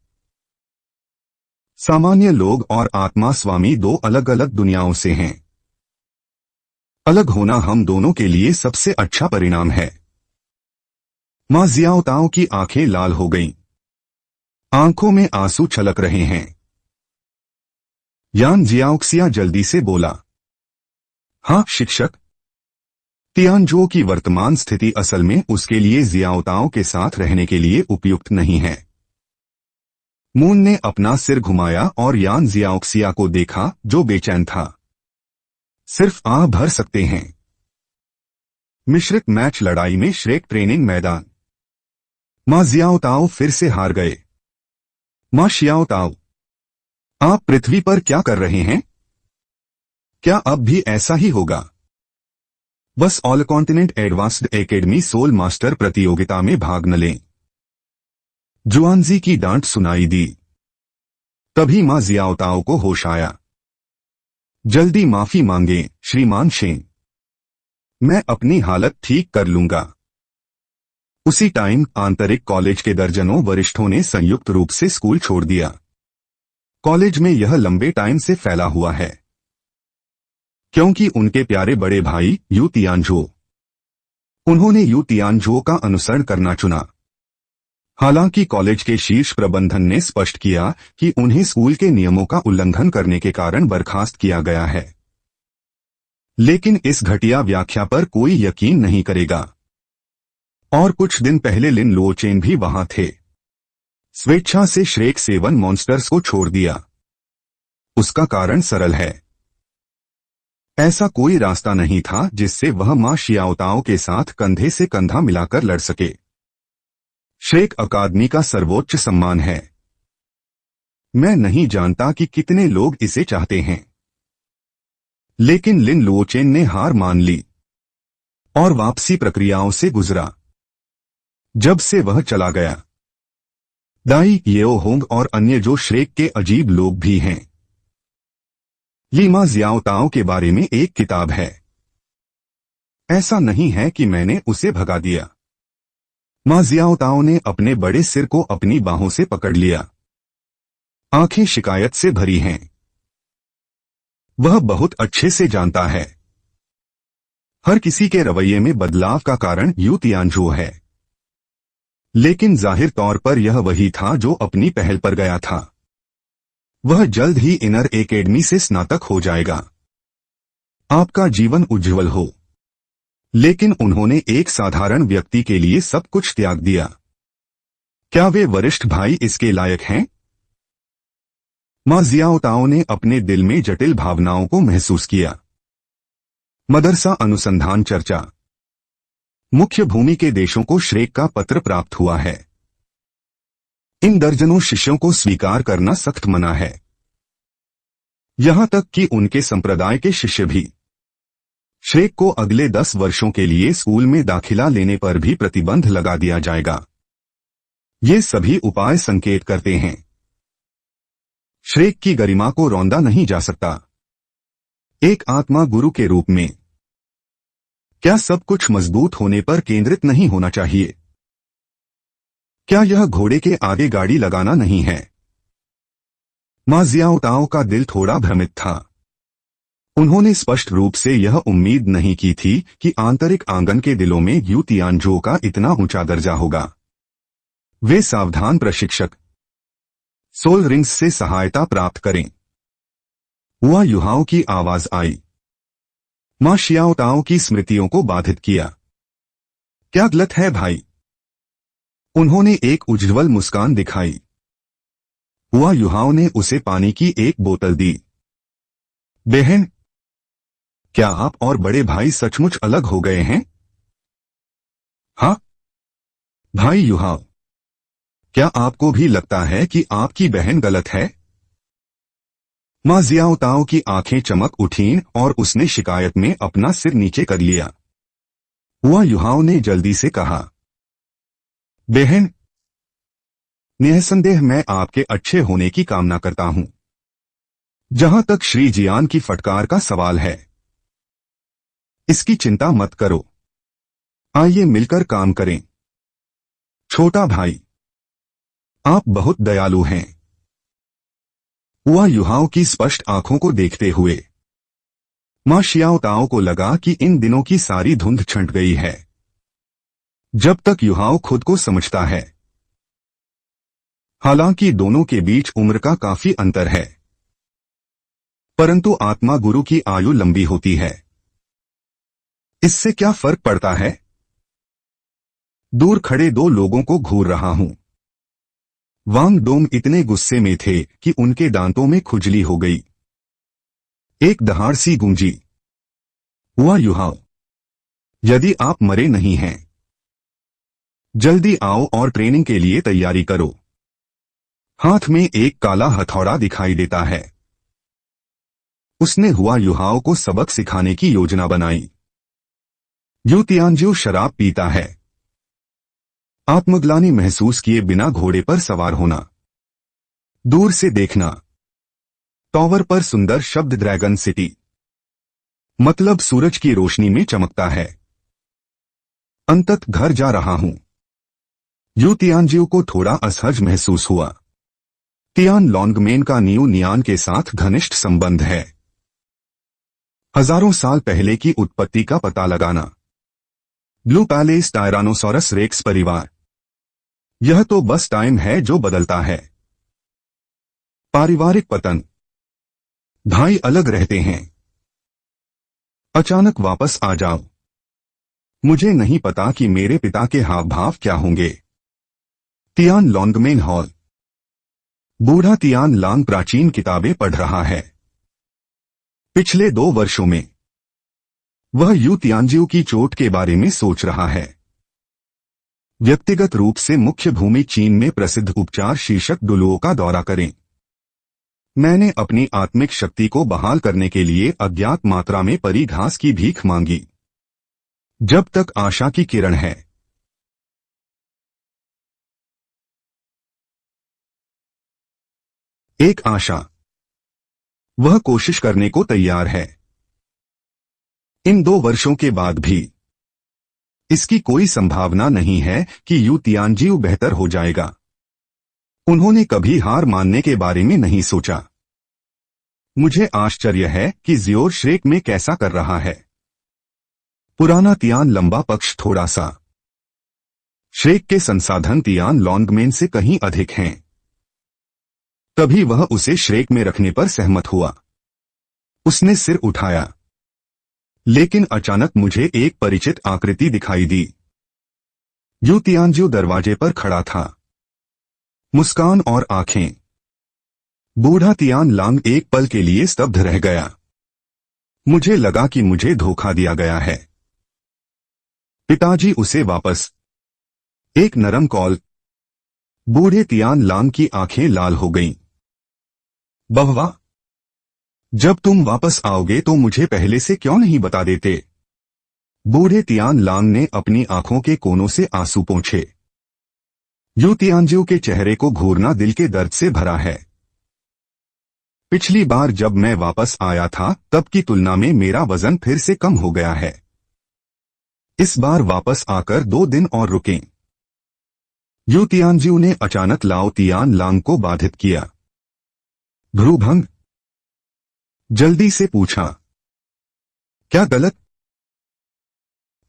सामान्य लोग और आत्मा स्वामी दो अलग अलग दुनियाओं से हैं। अलग होना हम दोनों के लिए सबसे अच्छा परिणाम है। मां जियाओताओ की आंखें लाल हो गईं। आंखों में आंसू छलक रहे हैं। यान जियाओक्सिया जल्दी से बोला, हाँ शिक्षक। तियानजुओ की वर्तमान स्थिति असल में उसके लिए जियाओताओ के साथ रहने के लिए उपयुक्त नहीं है। मून ने अपना सिर घुमाया और यान जियाओक्सिया को देखा, जो बेचैन था। सिर्फ आह भर सकते हैं। मिश्रित मैच लड़ाई में श्रेक ट्रेनिंग मैदान। मां जियाओताओ फिर से हार गए। मां शियाओताओ, आप पृथ्वी पर क्या कर रहे हैं? क्या अब भी ऐसा ही होगा? बस all continent advanced academy soul master प्रतियोगिता में भाग न लें। जुआनजी की डांट सुनाई दी। तभी मां जियाओताओ को होश आया। जल्दी माफी मांगे श्रीमान शेन। मैं अपनी हालत ठीक कर लूंगा। उसी टाइम आंतरिक कॉलेज के दर्जनों वरिष्ठों ने संयुक्त रूप से स्कूल छोड़ दिया। कॉलेज में यह लंबे टाइम से फैला हुआ है, क्योंकि उनके प्यारे बड़े भाई यू तियानजुओ, उन्होंने यू तियानजुओ का अनुसरण करना चुना। हालांकि कॉलेज के शीर्ष प्रबंधन ने स्पष्ट किया कि उन्हें स्कूल के नियमों का उल्लंघन करने के कारण बर्खास्त किया गया है। लेकिन इस घटिया व्याख्या पर कोई यकीन नहीं करेगा। और कुछ दिन पहले लिन लुओचेन भी वहां थे। स्वेच्छा से श्रेक 7 मॉन्स्टर्स को छोड़ दिया। उसका कारण सरल है। ऐसा कोई रास्ता नहीं था जिससे वह मां शियाओताओ के साथ कंधे से कंधा मिलाकर लड़ सके। श्रेक अकादमी का सर्वोच्च सम्मान है। मैं नहीं जानता कि कितने लोग इसे चाहते हैं, लेकिन लिन लुओचेन ने हार मान ली और वापसी प्रक्रियाओं से गुजरा। जब से वह चला गया, दाई येओहोंग और अन्य जो श्रेक के अजीब लोग भी हैं। लीमा जियाओताओ के बारे में एक किताब है। ऐसा नहीं है कि मैंने उसे भगा दिया। मां जियाओताओ ने अपने बड़े सिर को अपनी बाहों से पकड़ लिया। आंखें शिकायत से भरी हैं। वह बहुत अच्छे से जानता है हर किसी के रवैये में बदलाव का कारण यू तियानजुओ है। लेकिन जाहिर तौर पर यह वही था जो अपनी पहल पर गया था। वह जल्द ही इनर एकेडमी से स्नातक हो जाएगा। आपका जीवन उज्जवल हो। लेकिन उन्होंने एक साधारण व्यक्ति के लिए सब कुछ त्याग दिया। क्या वे वरिष्ठ भाई इसके लायक हैं? मां जियाओताओ ने अपने दिल में जटिल भावनाओं को महसूस किया। मदरसा अनुसंधान चर्चा। मुख्य भूमि के देशों को श्रेक का पत्र प्राप्त हुआ है। इन दर्जनों शिष्यों को स्वीकार करना सख्त मना है। यहां तक कि उनके संप्रदाय के शिष्य भी। श्रेक को अगले 10 वर्षों के लिए स्कूल में दाखिला लेने पर भी प्रतिबंध लगा दिया जाएगा। ये सभी उपाय संकेत करते हैं श्रेक की गरिमा को रौंदा नहीं जा सकता। एक आत्मा गुरु के रूप में क्या सब कुछ मजबूत होने पर केंद्रित नहीं होना चाहिए? क्या यह घोड़े के आगे गाड़ी लगाना नहीं है? मां जियाओ ताओ का दिल थोड़ा भ्रमित था। उन्होंने स्पष्ट रूप से यह उम्मीद नहीं की थी कि आंतरिक आंगन के दिलों में यू तियानजो का इतना ऊंचा दर्जा होगा। वे सावधान प्रशिक्षक सोल रिंग्स से सहायता प्राप्त करें। हुआ युहाओं की आवाज आई। मां शियाओ ताओ की स्मृतियों को बाधित किया। क्या गलत है भाई? उन्होंने एक उज्ज्वल मुस्कान दिखाई। हुआ युहाओं ने उसे पानी की एक बोतल दी। बहन, क्या आप और बड़े भाई सचमुच अलग हो गए हैं? हाँ भाई युहाओ, क्या आपको भी लगता है कि आपकी बहन गलत है? मां जियाओ ताओ की आंखें चमक उठीं और उसने शिकायत में अपना सिर नीचे कर लिया। हुआ युहाओं ने जल्दी से कहा, बहन, निसंदेह मैं आपके अच्छे होने की कामना करता हूं। जहां तक श्री जियान की फटकार का सवाल है, इसकी चिंता मत करो। आइए मिलकर काम करें। छोटा भाई, आप बहुत दयालु हैं। हुआ युहाओं की स्पष्ट आंखों को देखते हुए मां शियाओ ताओ को लगा कि इन दिनों की सारी धुंध छंट गई है। जब तक युहाओं खुद को समझता है। हालांकि दोनों के बीच उम्र का काफी अंतर है, परंतु आत्मा गुरु की आयु लंबी होती है। इससे क्या फर्क पड़ता है? दूर खड़े दो लोगों को घूर रहा हूं। वांग डोंग इतने गुस्से में थे कि उनके दांतों में खुजली हो गई। एक दहाड़ सी गूंजी। हुआ युहाओ, यदि आप मरे नहीं हैं, जल्दी आओ और ट्रेनिंग के लिए तैयारी करो। हाथ में एक काला हथौड़ा दिखाई देता है। उसने हुआ युहाओं को सबक सिखाने की योजना बनाई। यू तियानजो शराब पीता है। आत्मग्लानि महसूस किए बिना घोड़े पर सवार होना। दूर से देखना। टॉवर पर सुंदर शब्द ड्रैगन सिटी, मतलब सूरज की रोशनी में चमकता है। अंतत घर जा रहा हूं। यू तियानजियो को थोड़ा असहज महसूस हुआ। तियान लॉन्गमेन का न्यू नियान के साथ घनिष्ठ संबंध है। हजारों साल पहले की उत्पत्ति का पता लगाना। ब्लू पैलेस टायरानोसॉरस रेक्स परिवार। यह तो बस टाइम है जो बदलता है। पारिवारिक पतन। भाई अलग रहते हैं। अचानक वापस आ जाओ। मुझे नहीं पता कि मेरे पिता के हाव भाव क्या होंगे। Tian Longmen hall. बूढ़ा तियान लांग प्राचीन किताबें पढ़ रहा है। पिछले 2 वर्षों में वह यू तियानजियो की चोट के बारे में सोच रहा है। व्यक्तिगत रूप से मुख्य भूमि चीन में प्रसिद्ध उपचार शीर्षक डुलुओं का दौरा करें। मैंने अपनी आत्मिक शक्ति को बहाल करने के लिए अज्ञात मात्रा में परी घास की भीख मांगी। जब तक आशा की किरण है। एक आशा। वह कोशिश करने को तैयार है। इन 2 वर्षों के बाद भी इसकी कोई संभावना नहीं है कि यू तियानजियो बेहतर हो जाएगा। उन्होंने कभी हार मानने के बारे में नहीं सोचा। मुझे आश्चर्य है कि जियोर श्रेक में कैसा कर रहा है। पुराना तियान लंबा पक्ष थोड़ा सा। श्रेक के संसाधन तियान लॉन्गमेन से कहीं अधिक हैं। तभी वह उसे श्रेक में रखने पर सहमत हुआ। उसने सिर उठाया, लेकिन अचानक मुझे एक परिचित आकृति दिखाई दी। यू तियानजियो दरवाजे पर खड़ा था। मुस्कान और आंखें। बूढ़ा तियान लांग एक पल के लिए स्तब्ध रह गया। मुझे लगा कि मुझे धोखा दिया गया है। पिताजी उसे वापस। एक नरम कॉल। बूढ़े तियान लांग की आंखें लाल हो गईं। बहवा, जब तुम वापस आओगे तो मुझे पहले से क्यों नहीं बता देते? बूढ़े तियान लांग ने अपनी आंखों के कोनों से आंसू पोंछे। यू तियानजियो के चेहरे को घूरना दिल के दर्द से भरा है। पिछली बार जब मैं वापस आया था तब की तुलना में मेरा वजन फिर से कम हो गया है। इस बार वापस आकर 2 दिन और रुकें। यू तियानजिऊ ने अचानक लाओ तियान लांग को बाधित किया। भ्रूभंग। जल्दी से पूछा, क्या गलत?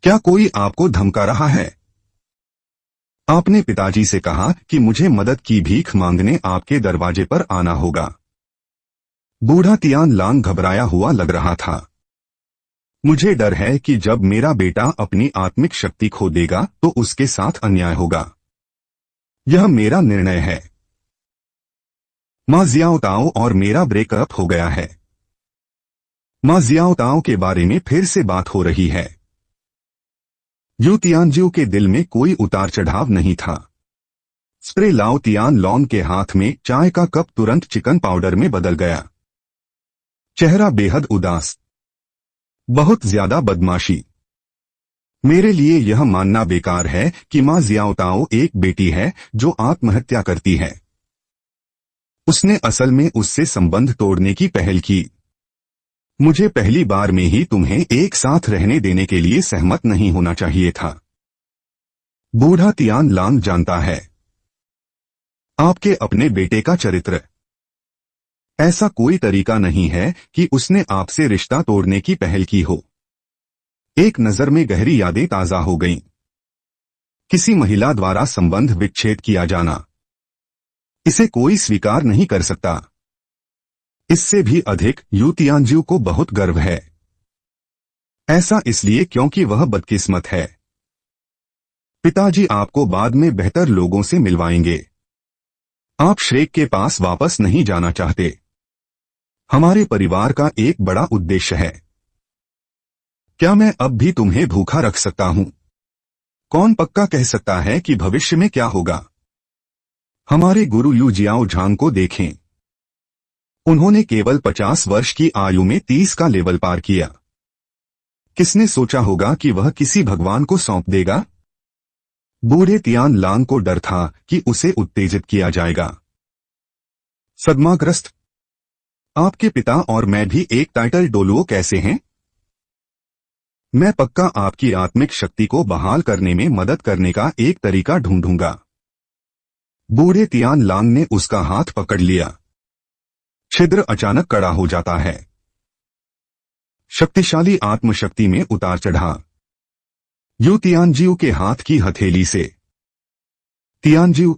क्या कोई आपको धमका रहा है? आपने पिताजी से कहा कि मुझे मदद की भीख मांगने आपके दरवाजे पर आना होगा। बूढ़ा तियान लांग घबराया हुआ लग रहा था। मुझे डर है कि जब मेरा बेटा अपनी आत्मिक शक्ति खो देगा तो उसके साथ अन्याय होगा। यह मेरा निर्णय है। मां जियाओताओ और मेरा ब्रेकअप हो गया है। मां जियाओताओ के बारे में फिर से बात हो रही है। यू तियानजिऊ के दिल में कोई उतार चढ़ाव नहीं था। स्प्रे लाओ तियान लॉन्ग के हाथ में चाय का कप तुरंत चिकन पाउडर में बदल गया। चेहरा बेहद उदास। बहुत ज्यादा बदमाशी। मेरे लिए यह मानना बेकार है कि मां जियाओताओ एक बेटी है जो आत्महत्या करती है। उसने असल में उससे संबंध तोड़ने की पहल की। मुझे पहली बार में ही तुम्हें एक साथ रहने देने के लिए सहमत नहीं होना चाहिए था। बूढ़ा तियान लांग जानता है आपके अपने बेटे का चरित्र। ऐसा कोई तरीका नहीं है कि उसने आपसे रिश्ता तोड़ने की पहल की हो। एक नजर में गहरी यादें ताजा हो गईं। किसी महिला द्वारा संबंध विच्छेद किया जाना, इसे कोई स्वीकार नहीं कर सकता। इससे भी अधिक यू तियानजिऊ को बहुत गर्व है। ऐसा इसलिए क्योंकि वह बदकिस्मत है। पिताजी आपको बाद में बेहतर लोगों से मिलवाएंगे। आप श्रेक के पास वापस नहीं जाना चाहते। हमारे परिवार का एक बड़ा उद्देश्य है। क्या मैं अब भी तुम्हें भूखा रख सकता हूं? कौन पक्का कह सकता है कि भविष्य में क्या होगा? हमारे गुरु यू जियाओ झांग को देखें। उन्होंने केवल 50 वर्ष की आयु में 30 का लेवल पार किया। किसने सोचा होगा कि वह किसी भगवान को सौंप देगा? बूढ़े तियान लांग को डर था कि उसे उत्तेजित किया जाएगा। सदमाग्रस्त। आपके पिता और मैं भी एक टाइटल डोलुओ कैसे हैं? मैं पक्का आपकी आत्मिक शक्ति को बहाल करने में मदद करने का एक तरीका ढूंढूंगा। बूढ़े तियान लांग ने उसका हाथ पकड़ लिया। छिद्र अचानक कड़ा हो जाता है। शक्तिशाली आत्मशक्ति में उतार चढ़ा। यू तियानजिऊ के हाथ की हथेली से। तियानजिऊ।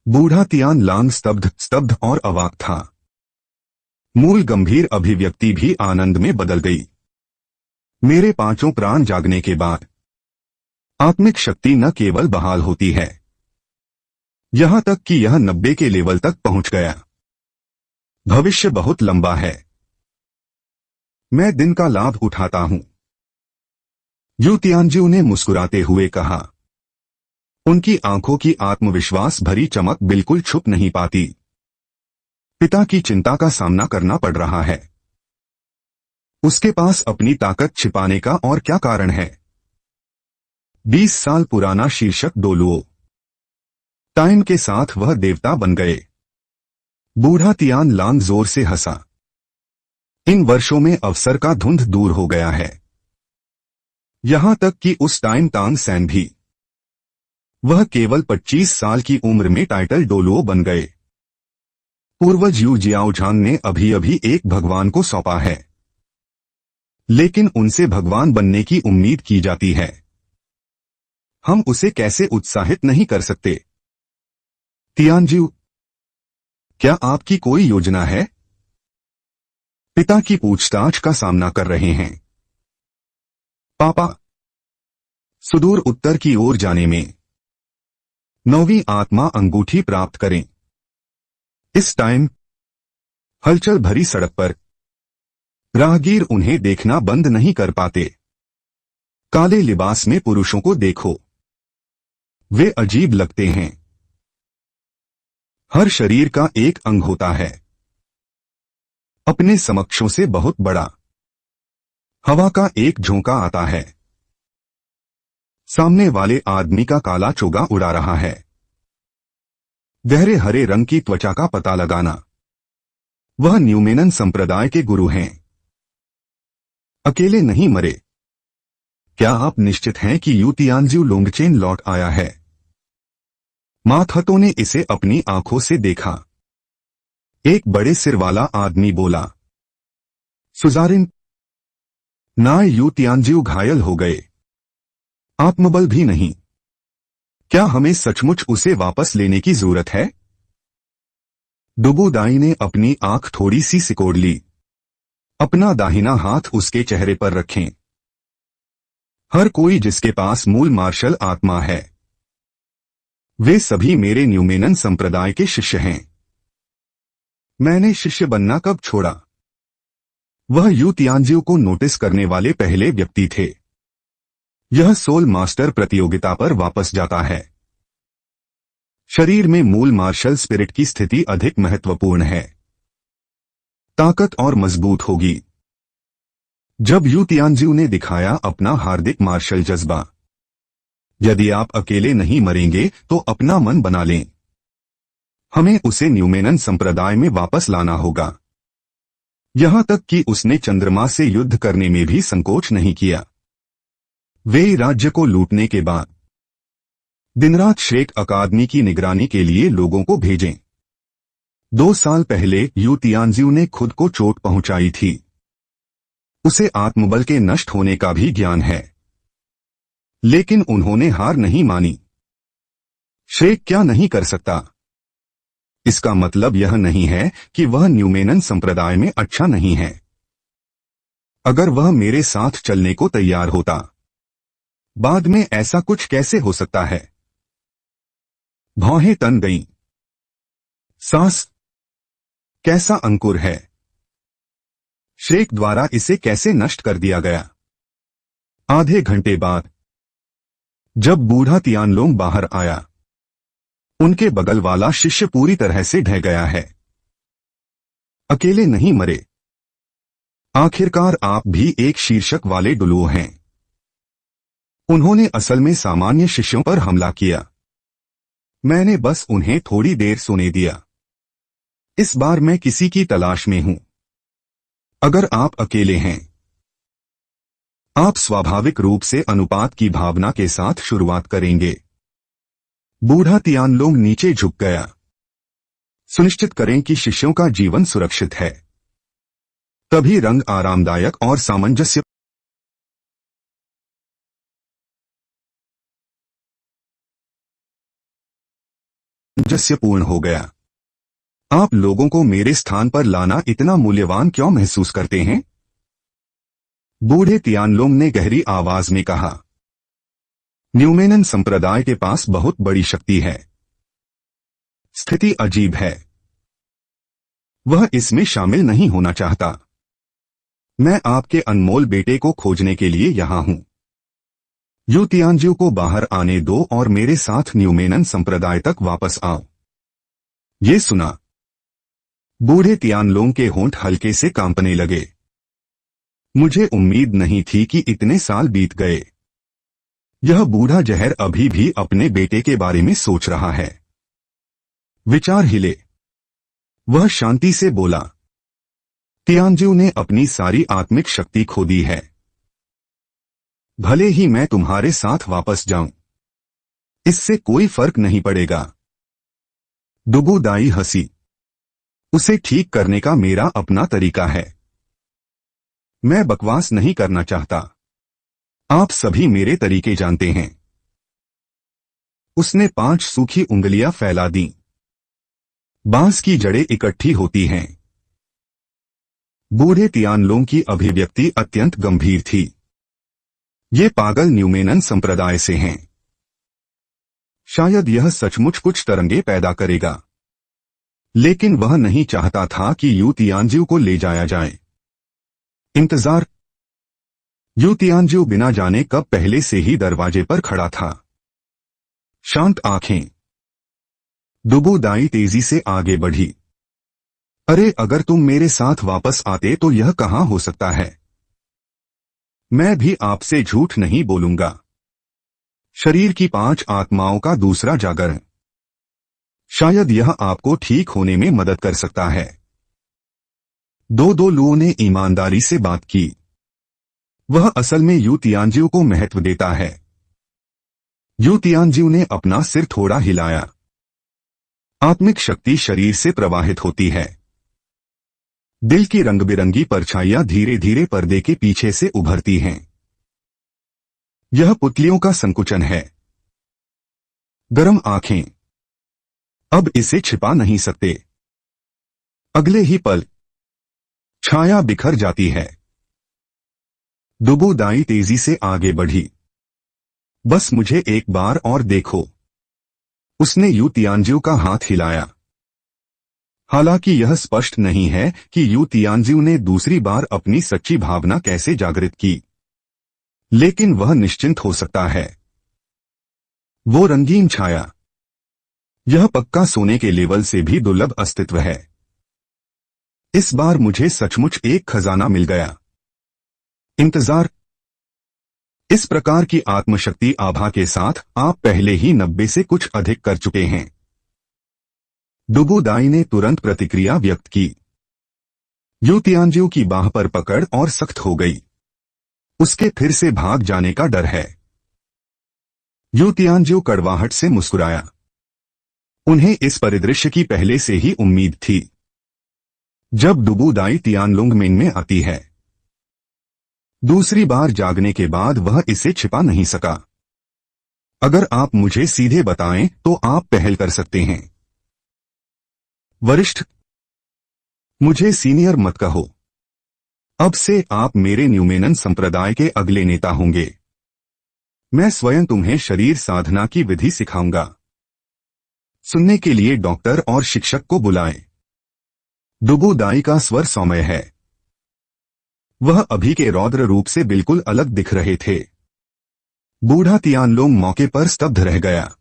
बूढ़ा तियान लांग स्तब्ध और अवाक था। मूल गंभीर अभिव्यक्ति भी आनंद में बदल गई। मेरे 5 प्राण जागने के बाद आत्मिक शक्ति न केवल बहाल होती है, यहां तक कि यह 90 के लेवल तक पहुंच गया। भविष्य बहुत लंबा है। मैं दिन का लाभ उठाता हूं। यू तियानजिऊ ने मुस्कुराते हुए कहा। उनकी आंखों की आत्मविश्वास भरी चमक बिल्कुल छुप नहीं पाती। पिता की चिंता का सामना करना पड़ रहा है। उसके पास अपनी ताकत छिपाने का और क्या कारण है? 20 साल पुराना शीर्षक डोलुओ। टाइम के साथ वह देवता बन गए। बूढ़ा तियान लांग जोर से हंसा। इन वर्षों में अवसर का धुंध दूर हो गया है। यहां तक कि उस टाइम तांग सैन भी। वह केवल 25 साल की उम्र में टाइटल डोलुओ बन गए। पूर्वज यू जियाओ झांग ने अभी अभी एक भगवान को सौंपा है, लेकिन उनसे भगवान बनने की उम्मीद की जाती है। हम उसे कैसे उत्साहित नहीं कर सकते? तियानजिऊ, क्या आपकी कोई योजना है? पिता की पूछताछ का सामना कर रहे हैं। पापा। सुदूर उत्तर की ओर जाने में 9वीं आत्मा अंगूठी प्राप्त करें। इस टाइम हलचल भरी सड़क पर राहगीर उन्हें देखना बंद नहीं कर पाते। काले लिबास में पुरुषों को देखो, वे अजीब लगते हैं। हर शरीर का एक अंग होता है, अपने समक्षों से बहुत बड़ा। हवा का एक झोंका आता है। सामने वाले आदमी का काला चोगा उड़ा रहा है। गहरे हरे रंग की त्वचा का पता लगाना। वह न्यूमेनन संप्रदाय के गुरु हैं। अकेले नहीं मरे। क्या आप निश्चित हैं कि यू तियानजिऊ लोंगचेन लौट आया है? माथतो ने इसे अपनी आंखों से देखा। एक बड़े सिर वाला आदमी बोला, सुजारिन, नाय यू तियानजिऊ घायल हो गए। आत्मबल भी नहीं। क्या हमें सचमुच उसे वापस लेने की जरूरत है? डुबुदाई ने अपनी आंख थोड़ी सी सिकोड़ ली। अपना दाहिना हाथ उसके चेहरे पर रखें। हर कोई जिसके पास मूल मार्शल आत्मा है, वे सभी मेरे न्यूमेनन संप्रदाय के शिष्य हैं। मैंने शिष्य बनना कब छोड़ा? वह यू तियानजिऊ को नोटिस करने वाले पहले व्यक्ति थे। यह सोल मास्टर प्रतियोगिता पर वापस जाता है। शरीर में मूल मार्शल स्पिरिट की स्थिति अधिक महत्वपूर्ण है। ताकत और मजबूत होगी। जब यू तियानजिऊ ने दिखाया अपना हार्दिक मार्शल जज्बा, यदि आप अकेले नहीं मरेंगे तो अपना मन बना लें। हमें उसे न्यूमेनन संप्रदाय में वापस लाना होगा। यहां तक कि उसने चंद्रमा से युद्ध करने में भी संकोच नहीं किया। वे राज्य को लूटने के बाद दिनरात शेख अकादमी की निगरानी के लिए लोगों को भेजें। 2 साल पहले यू तियानजिऊ ने खुद को चोट पहुंचाई थी। उसे आत्मबल के नष्ट होने का भी ज्ञान है, लेकिन उन्होंने हार नहीं मानी। शेख क्या नहीं कर सकता? इसका मतलब यह नहीं है कि वह न्यूमेनन संप्रदाय में अच्छा नहीं है। अगर वह मेरे साथ चलने को तैयार होता, बाद में ऐसा कुछ कैसे हो सकता है? भौहें तन गईं। सांस कैसा अंकुर है। शेख द्वारा इसे कैसे नष्ट कर दिया गया? आधे घंटे बाद जब बूढ़ा तियानलोंग बाहर आया, उनके बगल वाला शिष्य पूरी तरह से ढह गया है। अकेले नहीं मरे। आखिरकार आप भी एक शीर्षक वाले डुलुओ हैं। उन्होंने असल में सामान्य शिष्यों पर हमला किया। मैंने बस उन्हें थोड़ी देर सोने दिया। इस बार मैं किसी की तलाश में हूं। अगर आप अकेले हैं, आप स्वाभाविक रूप से अनुपात की भावना के साथ शुरुआत करेंगे। बूढ़ा तियानलोंग नीचे झुक गया। सुनिश्चित करें कि शिष्यों का जीवन सुरक्षित है। तभी रंग आरामदायक और सामंजस्यपूर्ण हो गया। आप लोगों को मेरे स्थान पर लाना इतना मूल्यवान क्यों महसूस करते हैं? बूढ़े तियानलोंग ने गहरी आवाज में कहा। न्यूमेनन संप्रदाय के पास बहुत बड़ी शक्ति है। स्थिति अजीब है। वह इसमें शामिल नहीं होना चाहता। मैं आपके अनमोल बेटे को खोजने के लिए यहां हूं। यू तियानजिऊ को बाहर आने दो और मेरे साथ न्यूमेनन संप्रदाय तक वापस आओ। ये सुना। बूढ़े तियानलोंग के होंठ हल्के से कांपने लगे। मुझे उम्मीद नहीं थी कि इतने साल बीत गए। यह बूढ़ा जहर अभी भी अपने बेटे के बारे में सोच रहा है। विचार हिले। वह शांति से बोला, तियानजिऊ ने अपनी सारी आत्मिक शक्ति खो दी है। भले ही मैं तुम्हारे साथ वापस जाऊं, इससे कोई फर्क नहीं पड़ेगा। डुबुदाई हंसी। उसे ठीक करने का मेरा अपना तरीका है। मैं बकवास नहीं करना चाहता। आप सभी मेरे तरीके जानते हैं। उसने 5 सूखी उंगलियां फैला दी। बांस की जड़ें इकट्ठी होती हैं। बूढ़े तियानलोंग की अभिव्यक्ति अत्यंत गंभीर थी। ये पागल न्यूमेनन संप्रदाय से हैं। शायद यह सचमुच कुछ तरंगे पैदा करेगा, लेकिन वह नहीं चाहता था कि यू तियानजिऊ को ले जाया जाए। इंतजार। यू तियानजिऊ बिना जाने कब पहले से ही दरवाजे पर खड़ा था। शांत आंखें। डुबुदाई तेजी से आगे बढ़ी। अरे, अगर तुम मेरे साथ वापस आते तो यह कहां हो सकता है? मैं भी आपसे झूठ नहीं बोलूंगा। शरीर की 5 आत्माओं का दूसरा जागरण। शायद यह आपको ठीक होने में मदद कर सकता है। दो दो लुओं ने ईमानदारी से बात की। वह असल में यू तियानजिऊ को महत्व देता है। यू तियानजिऊ ने अपना सिर थोड़ा हिलाया। आत्मिक शक्ति शरीर से प्रवाहित होती है। दिल की रंग-बिरंगी परछाइयां धीरे धीरे पर्दे के पीछे से उभरती हैं। यह पुतलियों का संकुचन है। गर्म आंखें। अब इसे छिपा नहीं सकते। अगले ही पल छाया बिखर जाती है। दुबू दाई तेजी से आगे बढ़ी। बस मुझे एक बार और देखो। उसने यू तियानजिऊ का हाथ हिलाया। हालांकि यह स्पष्ट नहीं है कि यू तियानजिऊ ने दूसरी बार अपनी सच्ची भावना कैसे जागृत की, लेकिन वह निश्चिंत हो सकता है। वो रंगीन छाया, यह पक्का सोने के लेवल से भी दुर्लभ अस्तित्व है। इस बार मुझे सचमुच एक खजाना मिल गया। इंतजार। इस प्रकार की आत्मशक्ति आभा के साथ आप पहले ही 90 से कुछ अधिक कर चुके हैं। दुबू दाई ने तुरंत प्रतिक्रिया व्यक्त की। यू तियानजिऊ की बाह पर पकड़ और सख्त हो गई। उसके फिर से भाग जाने का डर है। यू तियानजिऊ कड़वाहट से मुस्कुराया। उन्हें इस परिदृश्य की पहले से ही उम्मीद थी। जब दुबू दाई तियानलुंगमेन में आती है, दूसरी बार जागने के बाद वह इसे छिपा नहीं सका। अगर आप मुझे सीधे बताएं तो आप पहल कर सकते हैं। वरिष्ठ। मुझे सीनियर मत कहो। अब से आप मेरे न्यूमेनन संप्रदाय के अगले नेता होंगे। मैं स्वयं तुम्हें शरीर साधना की विधि सिखाऊंगा। सुनने के लिए डॉक्टर और शिक्षक को बुलाएं। दुबू दाई का स्वर सौम्य है। वह अभी के रौद्र रूप से बिल्कुल अलग दिख रहे थे। बूढ़ा तियानलुंग मौके पर स्तब्ध रह गया।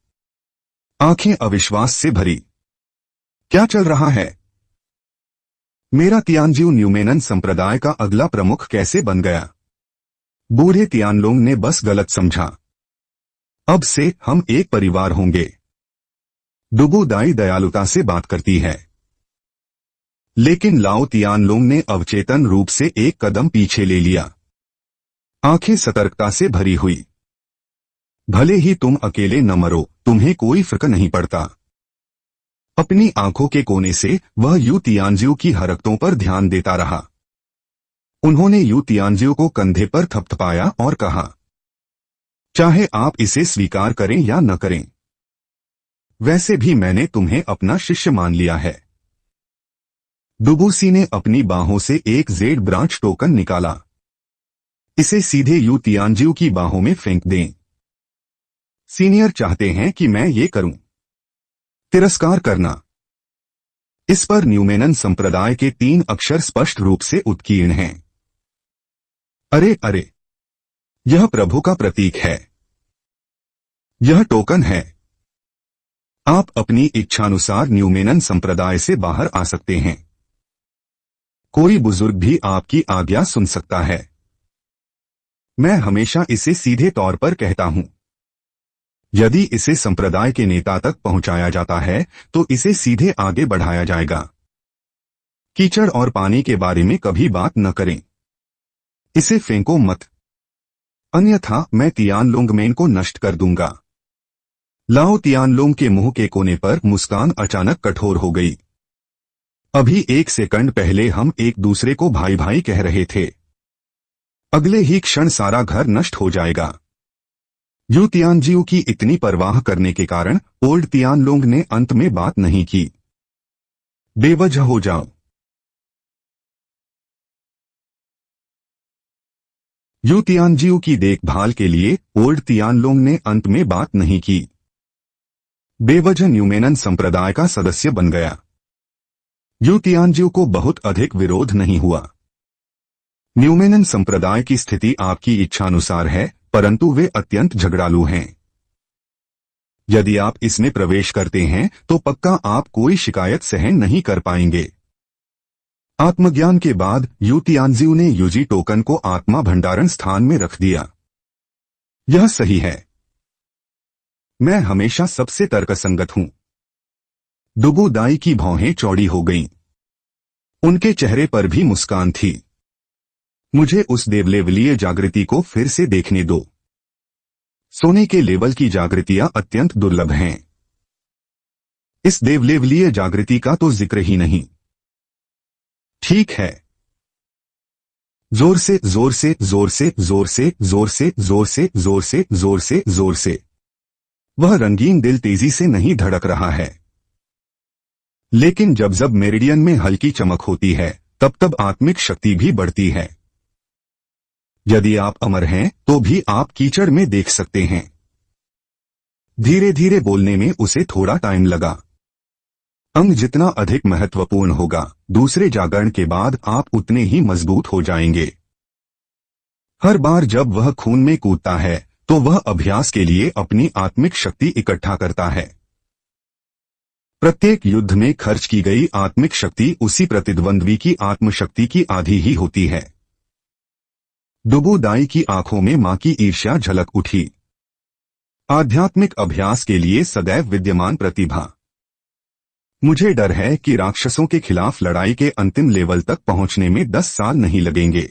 आंखें अविश्वास से भरी। क्या चल रहा है? मेरा तियानजिऊ न्यूमेनन संप्रदाय का अगला प्रमुख कैसे बन गया? बूढ़े तियानलुंग ने बस गलत समझा। अब से हम एक परिवार होंगे। दुबू दाई दयालुता से बात करती है। लेकिन लाओ तियानलुंग ने अवचेतन रूप से एक कदम पीछे ले लिया। आंखें सतर्कता से भरी हुई। भले ही तुम अकेले न मरो, तुम्हें कोई फर्क नहीं पड़ता। अपनी आंखों के कोने से वह यू तियानजिऊ की हरकतों पर ध्यान देता रहा। उन्होंने यू तियानजिऊ को कंधे पर थपथपाया और कहा, चाहे आप इसे स्वीकार करें या न करें, वैसे भी मैंने तुम्हें अपना शिष्य मान लिया है। दुबूसी ने अपनी बाहों से एक जेड ब्रांच टोकन निकाला। इसे सीधे यू तियानजिऊ की बाहों में फेंक दें। सीनियर चाहते हैं कि मैं ये करूं। तिरस्कार करना। इस पर न्यूमेनन संप्रदाय के 3 अक्षर स्पष्ट रूप से उत्कीर्ण हैं। अरे अरे, यह प्रभु का प्रतीक है। यह टोकन है। आप अपनी इच्छानुसार न्यूमेनन संप्रदाय से बाहर आ सकते हैं। कोई बुजुर्ग भी आपकी आज्ञा सुन सकता है। मैं हमेशा इसे सीधे तौर पर कहता हूं। यदि इसे संप्रदाय के नेता तक पहुंचाया जाता है तो इसे सीधे आगे बढ़ाया जाएगा। कीचड़ और पानी के बारे में कभी बात न करें। इसे फेंको मत, अन्यथा मैं तियानलुंगमेन को नष्ट कर दूंगा। लाओ तियानलुंग के मुंह के कोने पर मुस्कान अचानक कठोर हो गई। अभी 1 सेकंड पहले हम एक दूसरे को भाई भाई कह रहे थे। अगले ही क्षण सारा घर नष्ट हो जाएगा। यू तियानजिऊ की इतनी परवाह करने के कारण ओल्ड तियानलुंग ने अंत में बात नहीं की। बेवजह हो जाओ। यू तियानजिऊ की देखभाल के लिए ओल्ड तियानलुंग ने अंत में बात नहीं की। बेवजह न्यूमेनन संप्रदाय का सदस्य बन गया। यू तियानजिऊ को बहुत अधिक विरोध नहीं हुआ। न्यूमेनन संप्रदाय की स्थिति आपकी इच्छानुसार है, परंतु वे अत्यंत झगड़ालू हैं। यदि आप इसमें प्रवेश करते हैं तो पक्का आप कोई शिकायत सहन नहीं कर पाएंगे। आत्मज्ञान के बाद यू तियानजिऊ ने यूजी टोकन को आत्मा भंडारण स्थान में रख दिया। यह सही है। मैं हमेशा सबसे तर्कसंगत हूं। दुबू दाई की भौहें चौड़ी हो गईं। उनके चेहरे पर भी मुस्कान थी। मुझे उस देवलेवलीय जागृति को फिर से देखने दो। सोने के लेवल की जागृतियां अत्यंत दुर्लभ हैं। इस देवलेवलीय जागृति का तो जिक्र ही नहीं। ठीक है। जोर से जोर से जोर से जोर से जोर से जोर से जोर से जोर से जोर से। वह रंगीन दिल तेजी से नहीं धड़क रहा है, लेकिन जब जब मेरिडियन में हल्की चमक होती है तब तब आत्मिक शक्ति भी बढ़ती है। यदि आप अमर हैं तो भी आप कीचड़ में देख सकते हैं। धीरे धीरे बोलने में उसे थोड़ा टाइम लगा। अंग जितना अधिक महत्वपूर्ण होगा, दूसरे जागरण के बाद आप उतने ही मजबूत हो जाएंगे। हर बार जब वह खून में कूदता है तो वह अभ्यास के लिए अपनी आत्मिक शक्ति इकट्ठा करता है। प्रत्येक युद्ध में खर्च की गई आत्मिक शक्ति उसी प्रतिद्वंद्वी की आत्मशक्ति की आधी ही होती है। डुबू दाई की आंखों में मां की ईर्ष्या झलक उठी। आध्यात्मिक अभ्यास के लिए सदैव विद्यमान प्रतिभा। मुझे डर है कि राक्षसों के खिलाफ लड़ाई के अंतिम लेवल तक पहुंचने में 10 साल नहीं लगेंगे।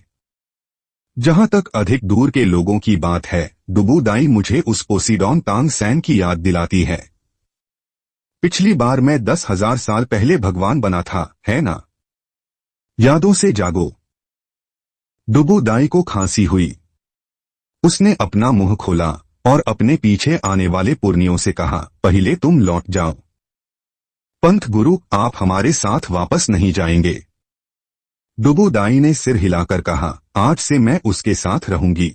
जहां तक अधिक दूर के लोगों की बात है, डुबू दाई मुझे उस पोसीडॉन तांग सैन की याद दिलाती है। पिछली बार मैं 10,000 साल पहले भगवान बना था, है ना? यादों से जागो। डुबू दाई को खांसी हुई। उसने अपना मुंह खोला और अपने पीछे आने वाले पुरनियों से कहा, पहले तुम लौट जाओ। पंथ गुरु, आप हमारे साथ वापस नहीं जाएंगे। डुबू दाई ने सिर हिलाकर कहा, आज से मैं उसके साथ रहूंगी।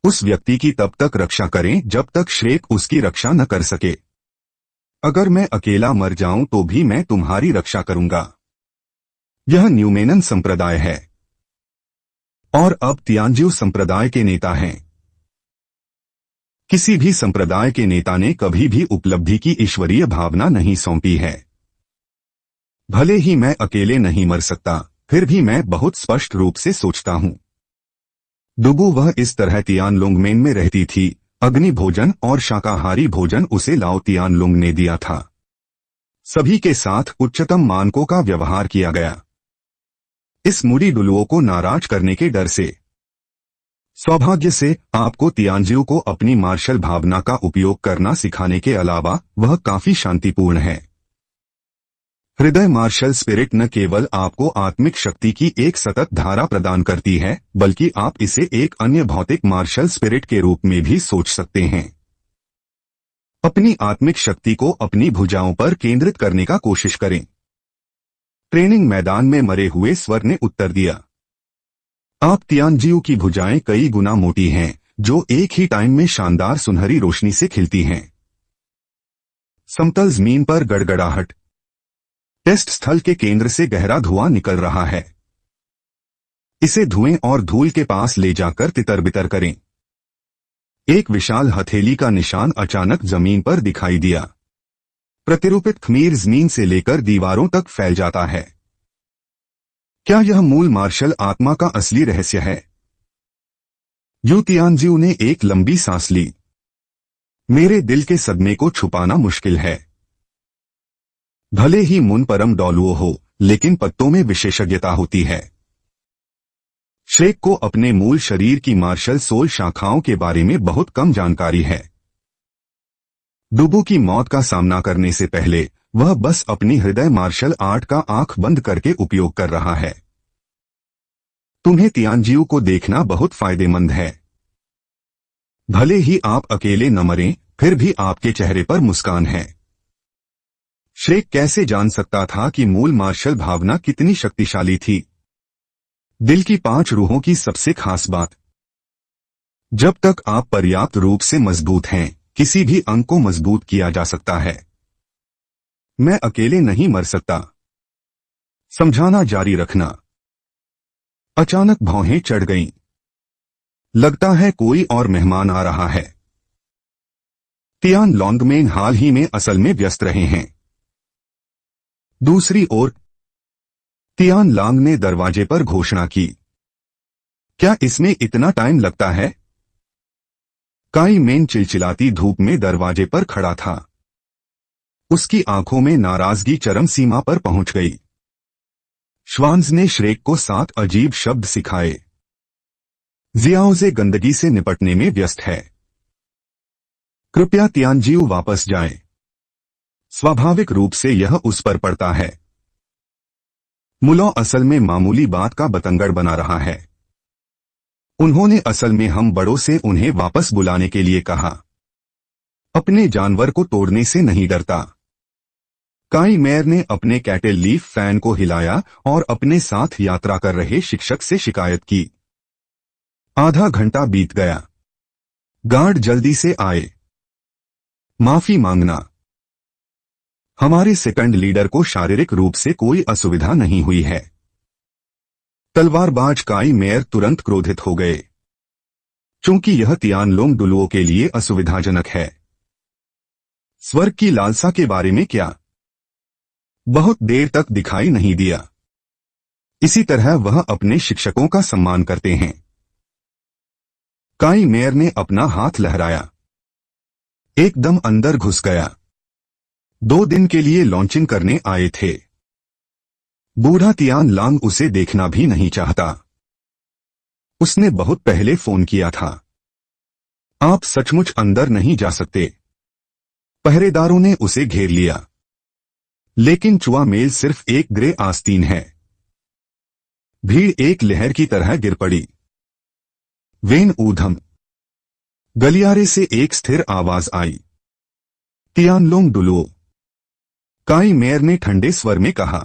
उस व्यक्ति की तब तक रक्षा करें जब तक श्रेक उसकी रक्षा न कर सके। अगर मैं अकेला मर जाऊं तो भी मैं तुम्हारी रक्षा करूंगा। यह न्यूमेनन संप्रदाय है और अब तियानजिऊ संप्रदाय के नेता हैं। किसी भी संप्रदाय के नेता ने कभी भी उपलब्धि की ईश्वरीय भावना नहीं सौंपी है। भले ही मैं अकेले नहीं मर सकता, फिर भी मैं बहुत स्पष्ट रूप से सोचता हूं। डुबू वह इस तरह तियानलुंगमेन में रहती थी। अग्नि भोजन और शाकाहारी भोजन उसे लाओ तियानलुंग ने दिया था। सभी के साथ उच्चतम मानकों का व्यवहार किया गया, इस मुड़ी डुलुओं को नाराज करने के डर से। सौभाग्य से आपको तियानजिऊ को अपनी मार्शल भावना का उपयोग करना सिखाने के अलावा वह काफी शांतिपूर्ण है। हृदय मार्शल स्पिरिट न केवल आपको आत्मिक शक्ति की एक सतत धारा प्रदान करती है, बल्कि आप इसे एक अन्य भौतिक मार्शल स्पिरिट के रूप में भी सोच सकते हैं। अपनी आत्मिक शक्ति को अपनी भुजाओं पर केंद्रित करने का कोशिश करें। ट्रेनिंग मैदान में मरे हुए स्वर ने उत्तर दिया, आप तियानजिऊ की भुजाएं कई गुना मोटी हैं, जो एक ही टाइम में शानदार सुनहरी रोशनी से खिलती हैं। समतल जमीन पर गड़गड़ाहट। टेस्ट स्थल के केंद्र से गहरा धुआं निकल रहा है। इसे धुएं और धूल के पास ले जाकर तितर बितर करें। एक विशाल हथेली का निशान अचानक जमीन पर दिखाई दिया। प्रतिरूपित खमीर जमीन से लेकर दीवारों तक फैल जाता है। क्या यह मूल मार्शल आत्मा का असली रहस्य है? यू तियानजिऊ ने एक लंबी सांस ली। मेरे दिल के सदमे को छुपाना मुश्किल है। भले ही मुन परम डॉलुओ हो, लेकिन पत्तों में विशेषज्ञता होती है। श्रेक को अपने मूल शरीर की मार्शल सोल शाखाओं के बारे में बहुत कम जानकारी है। डुबू की मौत का सामना करने से पहले वह बस अपनी हृदय मार्शल आर्ट का आंख बंद करके उपयोग कर रहा है। तुम्हें तियानजिऊ को देखना बहुत फायदेमंद है। भले ही आप अकेले न मरें, फिर भी आपके चेहरे पर मुस्कान है। श्रेक कैसे जान सकता था कि मूल मार्शल भावना कितनी शक्तिशाली थी? दिल की 5 रूहों की सबसे खास बात। जब तक आप पर्याप्त रूप से मजबूत हैं, किसी भी अंग को मजबूत किया जा सकता है। मैं अकेले नहीं मर सकता। समझाना जारी रखना। अचानक भौहें चढ़ गईं। लगता है कोई और मेहमान आ रहा है। तियान लॉन्गमेन हाल ही में असल में व्यस्त रहे हैं। दूसरी ओर तियान लांग ने दरवाजे पर घोषणा की, क्या इसमें इतना टाइम लगता है? काई मेन चिलचिलाती धूप में दरवाजे पर खड़ा था। उसकी आंखों में नाराजगी चरम सीमा पर पहुंच गई। श्वान्स ने श्रेक को 7 अजीब शब्द सिखाए। जियाओजे गंदगी से निपटने में व्यस्त है। कृपया तियानजिऊ वापस जाएं। स्वाभाविक रूप से यह उस पर पड़ता है। मुलो असल में मामूली बात का बतंगड़ बना रहा है। उन्होंने असल में हम बड़ों से उन्हें वापस बुलाने के लिए कहा। अपने जानवर को तोड़ने से नहीं डरता। काई मेयर ने अपने कैटल लीफ फैन को हिलाया और अपने साथ यात्रा कर रहे शिक्षक से शिकायत की। आधा घंटा बीत गया। गार्ड जल्दी से आए। माफी मांगना। हमारे सेकंड लीडर को शारीरिक रूप से कोई असुविधा नहीं हुई है। तलवारबाज काई मेयर तुरंत क्रोधित हो गए, चूंकि यह तियानलोंग डुलुओं के लिए असुविधाजनक है। स्वर्ग की लालसा के बारे में क्या? बहुत देर तक दिखाई नहीं दिया। इसी तरह वह अपने शिक्षकों का सम्मान करते हैं। काई मेयर ने अपना हाथ लहराया, एकदम अंदर घुस गया। 2 दिन के लिए लॉन्चिंग करने आए थे। बूढ़ा तियान लांग उसे देखना भी नहीं चाहता। उसने बहुत पहले फोन किया था। आप सचमुच अंदर नहीं जा सकते। पहरेदारों ने उसे घेर लिया। लेकिन चुआ मेल सिर्फ एक ग्रे आस्तीन है। भीड़ एक लहर की तरह गिर पड़ी। वेन ऊधम। गलियारे से एक स्थिर आवाज आई, तियानलोंग डुलुओ। काई मेयर ने ठंडे स्वर में कहा,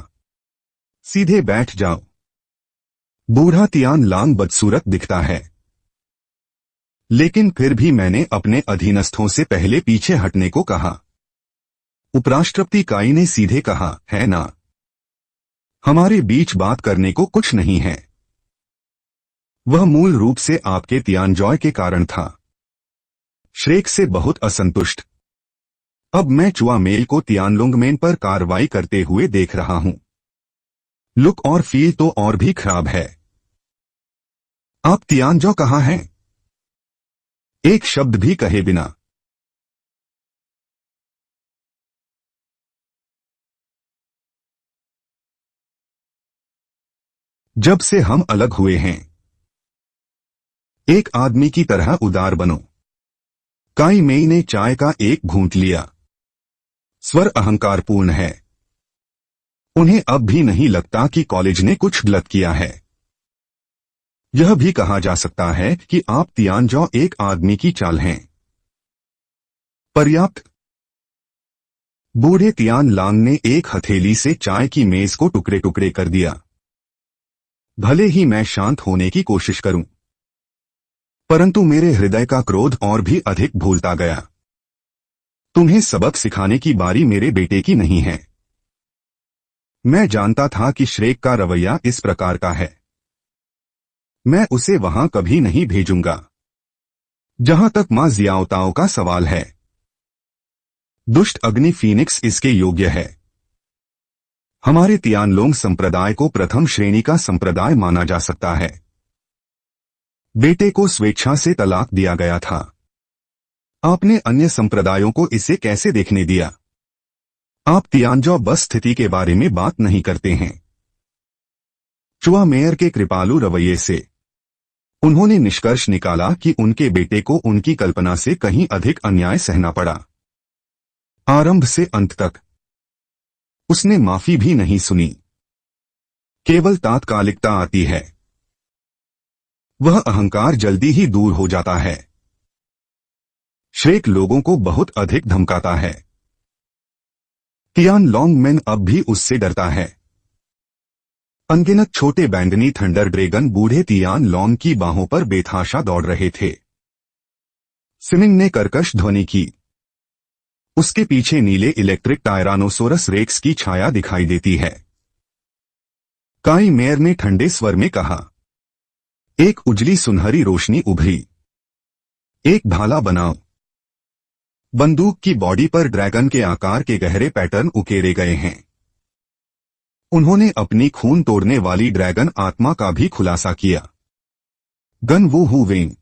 सीधे बैठ जाओ। बूढ़ा तियान लांग बदसूरत दिखता है, लेकिन फिर भी मैंने अपने अधीनस्थों से पहले पीछे हटने को कहा। उपराष्ट्रपति काई ने सीधे कहा, है ना? हमारे बीच बात करने को कुछ नहीं है। वह मूल रूप से आपके तियानजॉय के कारण था। श्रेक से बहुत असंतुष्ट। अब मैं चुआ मेल को तियानलोंगमेन पर कार्रवाई करते हुए देख रहा हूं। लुक और फील तो और भी खराब है। आप तियानजॉ कहाँ हैं? एक शब्द भी कहे बिना। जब से हम अलग हुए हैं, एक आदमी की तरह उदार बनो। काई मेई ने चाय का एक घूंट लिया। स्वर अहंकारपूर्ण है। उन्हें अब भी नहीं लगता कि कॉलेज ने कुछ गलत किया है। यह भी कहा जा सकता है कि आप तियानजॉ एक आदमी की चाल हैं। पर्याप्त। बूढ़े तियान लांग ने एक हथेली से चाय की मेज को टुकड़े टुकड़े कर दिया। भले ही मैं शांत होने की कोशिश करूं, परंतु मेरे हृदय का क्रोध और भी अधिक भूलता गया। तुम्हें सबक सिखाने की बारी मेरे बेटे की नहीं है। मैं जानता था कि श्रेक का रवैया इस प्रकार का है। मैं उसे वहां कभी नहीं भेजूंगा। जहां तक मां जियाओताओ का सवाल है, दुष्ट अग्नि फीनिक्स इसके योग्य है। हमारे तियानलोंग संप्रदाय को प्रथम श्रेणी का संप्रदाय माना जा सकता है। बेटे को स्वेच्छा से तलाक दिया गया था। आपने अन्य संप्रदायों को इसे कैसे देखने दिया? आप तियानजॉ बस स्थिति के बारे में बात नहीं करते हैं। चुआ मेयर के कृपालु रवैये से उन्होंने निष्कर्ष निकाला कि उनके बेटे को उनकी कल्पना से कहीं अधिक अन्याय सहना पड़ा। आरंभ से अंत तक उसने माफी भी नहीं सुनी। केवल तात्कालिकता आती है। वह अहंकार जल्दी ही दूर हो जाता है। श्रेक लोगों को बहुत अधिक धमकाता है। तियानलोंगमेन अब भी उससे डरता है। अनगिनत छोटे बैंगनी थंडर ड्रैगन बूढ़े तियानलोंग की बाहों पर बेतहाशा दौड़ रहे थे। सिमिंग ने कर्कश ध्वनि की। उसके पीछे नीले इलेक्ट्रिक टायरानोसोरस रेक्स की छाया दिखाई देती है। काई मेयर ने ठंडे स्वर में कहा, एक उजली सुनहरी रोशनी उभरी। एक भाला बनाओ। बंदूक की बॉडी पर ड्रैगन के आकार के गहरे पैटर्न उकेरे गए हैं। उन्होंने अपनी खून तोड़ने वाली ड्रैगन आत्मा का भी खुलासा किया। गन वो हु वेंग।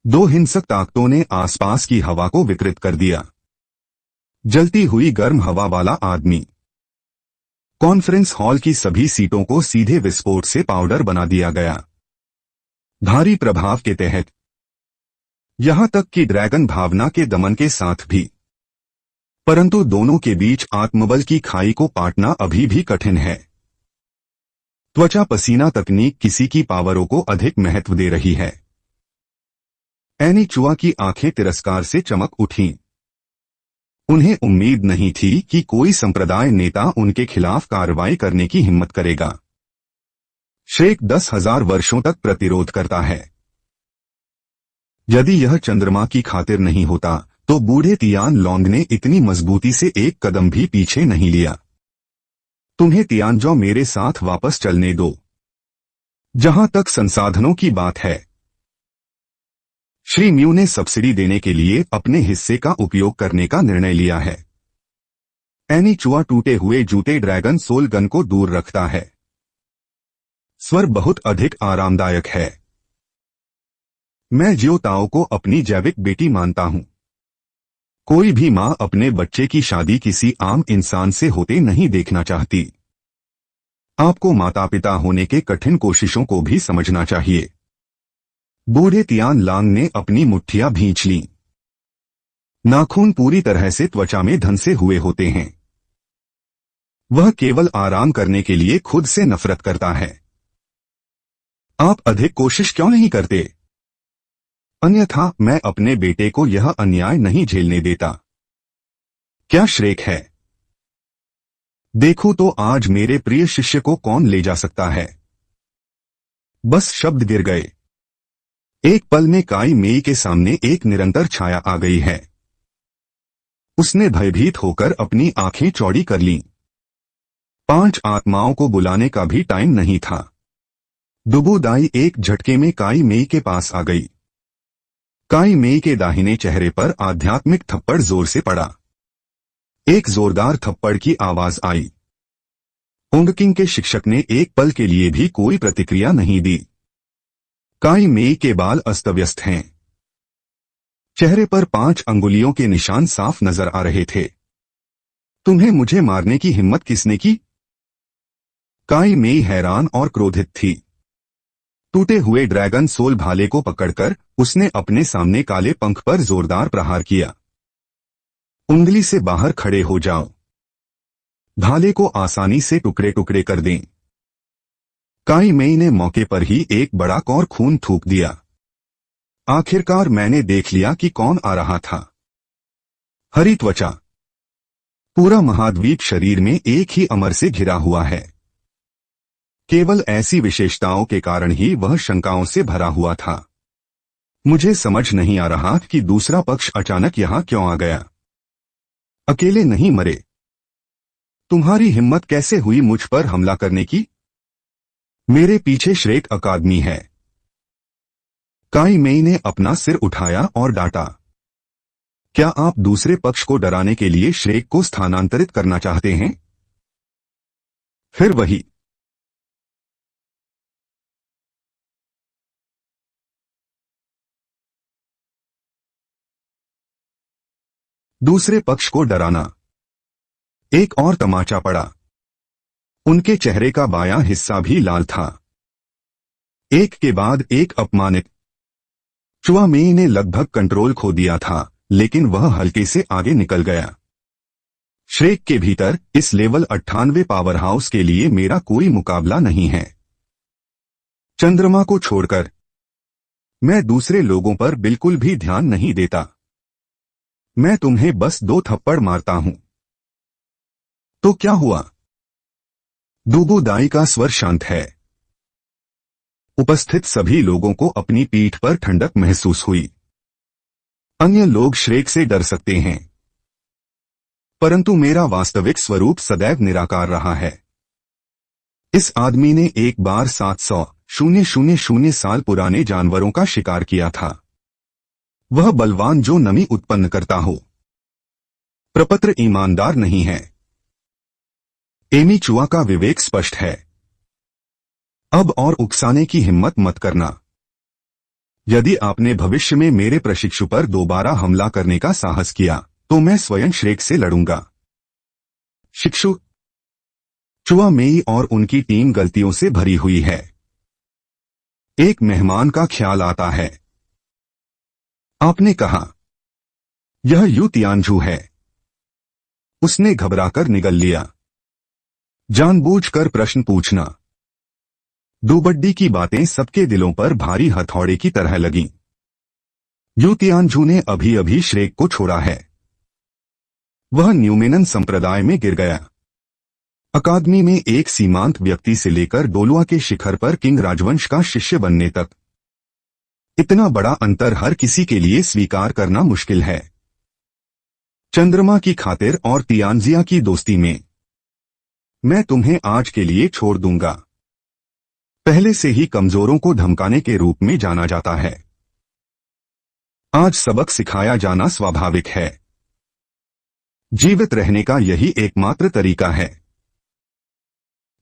2 हिंसक ताकतों ने आसपास की हवा को विकृत कर दिया। जलती हुई गर्म हवा वाला आदमी। कॉन्फ्रेंस हॉल की सभी सीटों को सीधे विस्फोट से पाउडर बना दिया गया, भारी प्रभाव के तहत, यहां तक कि ड्रैगन भावना के दमन के साथ भी। परंतु दोनों के बीच आत्मबल की खाई को पाटना अभी भी कठिन है। त्वचा पसीना तकनीक किसी की पावरों को अधिक महत्व दे रही है। एनी चुआ की आंखें तिरस्कार से चमक उठीं। उन्हें उम्मीद नहीं थी कि कोई संप्रदाय नेता उनके खिलाफ कार्रवाई करने की हिम्मत करेगा। श्रेक 10,000 वर्षों तक प्रतिरोध करता है। यदि यह चंद्रमा की खातिर नहीं होता तो बूढ़े तियान लोंग ने इतनी मजबूती से एक कदम भी पीछे नहीं लिया। तुम्हें तियानजो मेरे साथ वापस चलने दो। जहां तक संसाधनों की बात है, श्री म्यू ने सब्सिडी देने के लिए अपने हिस्से का उपयोग करने का निर्णय लिया है। एनी चुआ टूटे हुए जूते ड्रैगन सोल गन को दूर रखता है। स्वर बहुत अधिक आरामदायक है। मैं जियो ताओ को अपनी जैविक बेटी मानता हूं। कोई भी मां अपने बच्चे की शादी किसी आम इंसान से होते नहीं देखना चाहती। आपको माता पिता होने के कठिन कोशिशों को भी समझना चाहिए। बूढ़े तियान लांग ने अपनी मुट्ठियां भींच लीं। नाखून पूरी तरह से त्वचा में धंसे हुए होते हैं। वह केवल आराम करने के लिए खुद से नफरत करता है। आप अधिक कोशिश क्यों नहीं करते? अन्यथा मैं अपने बेटे को यह अन्याय नहीं झेलने देता। क्या श्रेक है? देखो तो आज मेरे प्रिय शिष्य को कौन ले जा सकता है? बस शब्द गिर गए। एक पल में काई मेई के सामने एक निरंतर छाया आ गई है। उसने भयभीत होकर अपनी आंखें चौड़ी कर लीं। 5 आत्माओं को बुलाने का भी टाइम नहीं था। दुबुदाई एक झटके में काई मेई के पास आ गई। काई मेई के दाहिने चेहरे पर आध्यात्मिक थप्पड़ जोर से पड़ा। एक जोरदार थप्पड़ की आवाज आई। ओंगकिंग के शिक्षक ने एक पल के लिए भी कोई प्रतिक्रिया नहीं दी। काई मेई के बाल अस्त व्यस्त हैं। चेहरे पर 5 अंगुलियों के निशान साफ नजर आ रहे थे। तुम्हें मुझे मारने की हिम्मत किसने की? काई मेई हैरान और क्रोधित थी। टूटे हुए ड्रैगन सोल भाले को पकड़कर उसने अपने सामने काले पंख पर जोरदार प्रहार किया। उंगली से बाहर खड़े हो जाओ। भाले को आसानी से टुकड़े टुकड़े कर दें। काई मेई ने मौके पर ही एक बड़ा कौर खून थूक दिया। आखिरकार मैंने देख लिया कि कौन आ रहा था। हरी त्वचा, पूरा महाद्वीप शरीर में एक ही अमर से घिरा हुआ है। केवल ऐसी विशेषताओं के कारण ही वह शंकाओं से भरा हुआ था। मुझे समझ नहीं आ रहा कि दूसरा पक्ष अचानक यहां क्यों आ गया। अकेले नहीं मरे। तुम्हारी हिम्मत कैसे हुई मुझ पर हमला करने की? मेरे पीछे श्रेक अकादमी है। काई मेई ने अपना सिर उठाया और डांटा। क्या आप दूसरे पक्ष को डराने के लिए श्रेक को स्थानांतरित करना चाहते हैं? फिर वही। दूसरे पक्ष को डराना। एक और तमाचा पड़ा। उनके चेहरे का बायां हिस्सा भी लाल था। एक के बाद एक अपमानित। चुआ मेई ने लगभग कंट्रोल खो दिया था, लेकिन वह हल्के से आगे निकल गया। श्रेक के भीतर इस लेवल 98 पावर हाउस के लिए मेरा कोई मुकाबला नहीं है। चंद्रमा को छोड़कर मैं दूसरे लोगों पर बिल्कुल भी ध्यान नहीं देता। मैं तुम्हें बस 2 थप्पड़ मारता हूं। तो क्या हुआ? दुबुदाई का स्वर शांत है। उपस्थित सभी लोगों को अपनी पीठ पर ठंडक महसूस हुई। अन्य लोग श्रेक से डर सकते हैं, परंतु मेरा वास्तविक स्वरूप सदैव निराकार रहा है। इस आदमी ने एक बार 700,000 साल पुराने जानवरों का शिकार किया था। वह बलवान जो नमी उत्पन्न करता हो। प्रपत्र ईमानदार नहीं है। एमी चुआ का विवेक स्पष्ट है। अब और उकसाने की हिम्मत मत करना। यदि आपने भविष्य में मेरे प्रशिक्षु पर दोबारा हमला करने का साहस किया तो मैं स्वयं श्रेक से लड़ूंगा। शिक्षु चुआ मेई और उनकी टीम गलतियों से भरी हुई है। एक मेहमान का ख्याल आता है। आपने कहा, यह यू तियानझू है। उसने घबराकर निगल लिया। जानबूझकर प्रश्न पूछना। दुबड्डी की बातें सबके दिलों पर भारी हथौड़े की तरह लगीं। यू तियानझू ने अभी अभी श्रेक को छोड़ा है। वह न्यूमेनन संप्रदाय में गिर गया। अकादमी में एक सीमांत व्यक्ति से लेकर डोलुआ के शिखर पर किंग राजवंश का शिष्य बनने तक। इतना बड़ा अंतर हर किसी के लिए स्वीकार करना मुश्किल है। चंद्रमा की खातिर और तियानजिया की दोस्ती में मैं तुम्हें आज के लिए छोड़ दूंगा। पहले से ही कमजोरों को धमकाने के रूप में जाना जाता है। आज सबक सिखाया जाना स्वाभाविक है। जीवित रहने का यही एकमात्र तरीका है।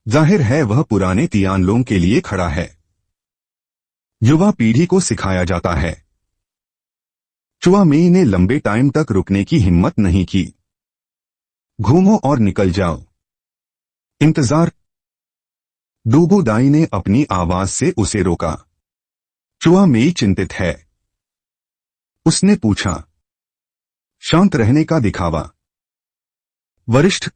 जाहिर है वह पुराने तियानलोंग के लिए खड़ा है। युवा पीढ़ी को सिखाया जाता है। चुआ मेई ने लंबे टाइम तक रुकने की हिम्मत नहीं की। घूमो और निकल जाओ। इंतजार। डूबू दाई ने अपनी आवाज से उसे रोका। चुआ मेई चिंतित है। उसने पूछा, शांत रहने का दिखावा। वरिष्ठ